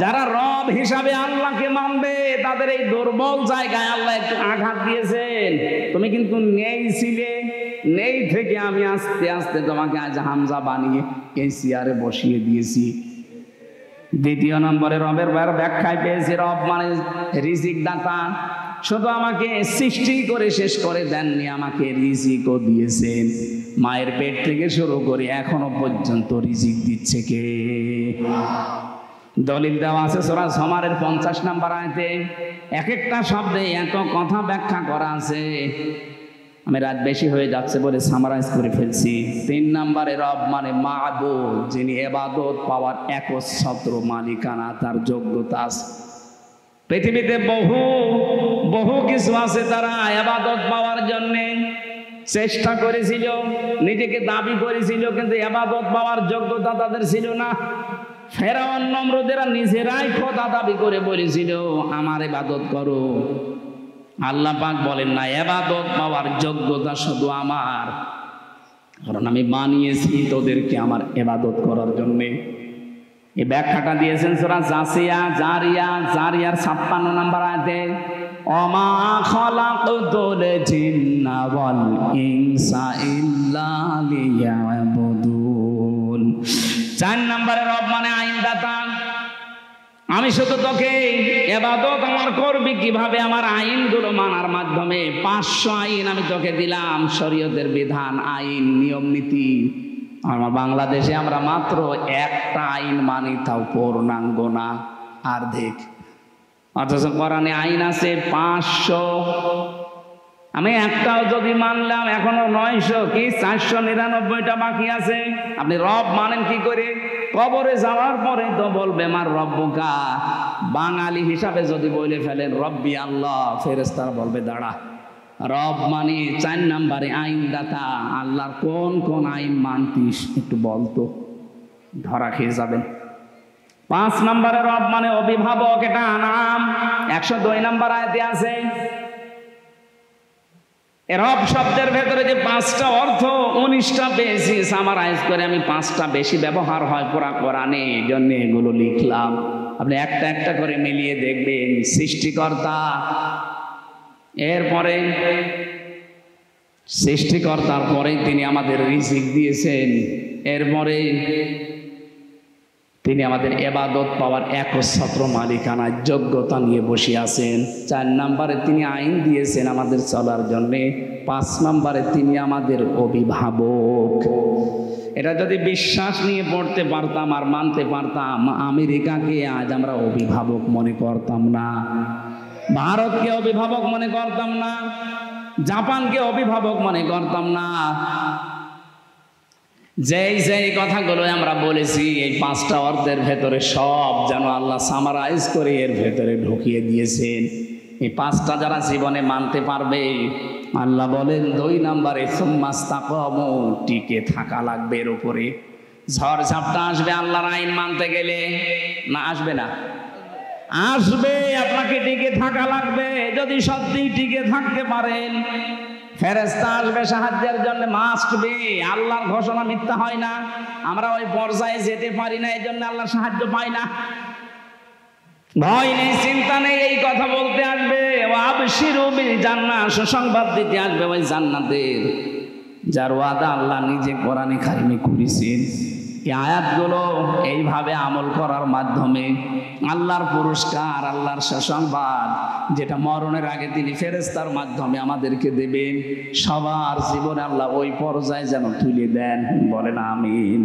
যারা রব হিসাবে আল্লাহকে মানবে তাদের এই দুর্বল জায়গায় আল্লাহ একটু আঘাত দিয়েছেন। তুমি কিন্তু নেই ছিলে, নেই থেকে আমি আস্তে আস্তে তোমাকে আজ হামজা বানিয়ে এই চেয়ারে বসিয়ে দিয়েছি। দ্বিতীয় নম্বরে রবের ব্যাখ্যায় পেয়েছি, রব মানে রিজিক দাতা। শুধু আমাকে সৃষ্টি করে শেষ করে দেননি, আমাকে রিজিকও দিয়েছেন। মায়ের পেট থেকে শুরু করে এখনো পর্যন্ত রিজিক দিচ্ছে কে? দলিল দেওয়া আছে সূরা জুমারের 50 নম্বর আয়াতে। এক একটা শব্দে এত কথা ব্যাখ্যা করা আছে, আমি রাত বেশি হয়ে যাচ্ছে বলে সামারাইজ করে ফেলছি। 3 নম্বরে রব মানে মাবুদ, যিনি ইবাদত পাওয়ার একচ্ছত্র মালিকানা, তার যোগ্যতা আছে। পৃথিবীতে বহু কিছু আছে তারা ইবাদত পাওয়ার জন্য চেষ্টা করেছিল, নিজেকে দাবি করেছিল, কিন্তু ইবাদত পাওয়ার যোগ্যতা তাদের ছিল না। ফেরাউন নমরুদেরা নিজেরাই খোদা দাবি করে বলেছিল আমার ইবাদত করো। আল্লাহ পাক বলেন না, ইবাদত পাওয়ার যোগ্যতা শুধু আমার, কারণ আমি বানিয়েছি তোদেরকে আমার ইবাদত করার জন্য। এই ব্যাখ্যাটা দিয়েছেন সূরা জারিয়ার 56 নম্বর আয়াতে, ওমা খালাকতুল জিন্না ওয়াল ইনসা ইল্লা লিয়াবুদুন। 4 নম্বরে রব মানে আইনদাতা। আমি শুধু তোকে ইবাদত আমার করবি কিভাবে? আমার আইনগুলো মানার মাধ্যমে। 500 আইন আমি তোকে দিলাম, শরীয়তের বিধান, আইন, নিয়ম নীতি। আমার বাংলাদেশে আমরা মাত্র একটা আইন মানি, তাও পূর্ণাঙ্গ না, অর্ধেক। অথচ কোরআনে আইন আছে 500। আমি একটাও যদি মানলাম এখনো 900 কি 499টা বাকি আছে। আপনি রব মানেন কি করে? কবরে যাওয়ার পরে তো বলবে আমার রব্বুকা। বাঙালি হিসাবে যদি বলে ফেলেন রব্বি আল্লাহ, ফেরেশতারা বলবে দাঁড়া, রব মানে 4 নম্বরে আইনদাতা। আল্লাহর কোন কোন আইন মানতিস একটু বলতো, ধরা খেয়ে যাবেন। 5 নম্বরে রব মানে অভিভাবক, এটা নাম 102 নম্বর আয়াতে আছে। রব শব্দের ভেতরে যে 5টা অর্থ 19টা পেয়েছি, সামারাইজ করে আমি 5টা বেশি ব্যবহার হয় পুরা কোরআনে, এই জন্য এগুলো লিখলাম। আপনি একটা একটা করে মিলিয়ে দেখবেন। সৃষ্টিকর্তা, এরপরে সৃষ্টিকর্তার পরে তিনি আমাদের রিজিক দিয়েছেন, এরপরে তিনি আমাদের ইবাদত পাওয়ার একচ্ছত্র মালিকানার যোগ্যতা নিয়ে বসে আছেন। 4 নম্বরে তিনি আইন দিয়েছেন আমাদের চলার জন্যে। 5 নম্বরে তিনি আমাদের অভিভাবক। এটা যদি বিশ্বাস নিয়ে পড়তে পারতাম আর মানতে পারতাম, আমেরিকাকে আজ আমরা অভিভাবক মনে করতাম না, ভারতকে অভিভাবক মনে করতাম না, জাপানকে অভিভাবক মনে করতাম না। যেই কথাগুলো আমরা বলেছি, এই 5টা অর্থের ভেতরে সব যেন আল্লাহ সামারাইজ করে এর ভেতরে ঢুকিয়ে দিয়েছেন। এই 5টা যারা জীবনে মানতে পারবে, আল্লাহ বলেন 2 নম্বরে সুম্মাস্তাকামু, টিকে থাকা লাগবে এর উপরে। ঝড় ঝাপটা আসবে আল্লাহর আইন মানতে গেলে, না আসবে না? আসবে। আপনাকে টিকে থাকা লাগবে। যদি সত্যি টিকে থাকতে পারেন, ফেরেশতা আসবে সাহায্যের জন্য, মাস্ট বি। আল্লাহর ঘোষণা মিথ্যা হয় না। আমরা ওই পর্যায়ে যেতে পারি না, এই জন্য আল্লাহর সাহায্য পাই না। ভয় নেই, চিন্তা নেই, এই কথা বলতে আসবে। ওয়াবশিরু বিল জান্নাহ, সুসংবাদ দিতে আসবে ওই জান্নাতের, যার ওয়াদা আল্লাহ নিজে কোরআনে কারিমে করেছেন। এই আয়াতগুলো এইভাবে আমল করার মাধ্যমে আল্লাহর পুরস্কার, আল্লাহর সুসংবাদ, যেটা মরণের আগে তিনি ফেরেশতার মাধ্যমে আমাদেরকে দেবেন, সবার জীবনে আল্লাহ ওই পর্যায়ে যেন তুলে দেন। বলেন আমিন।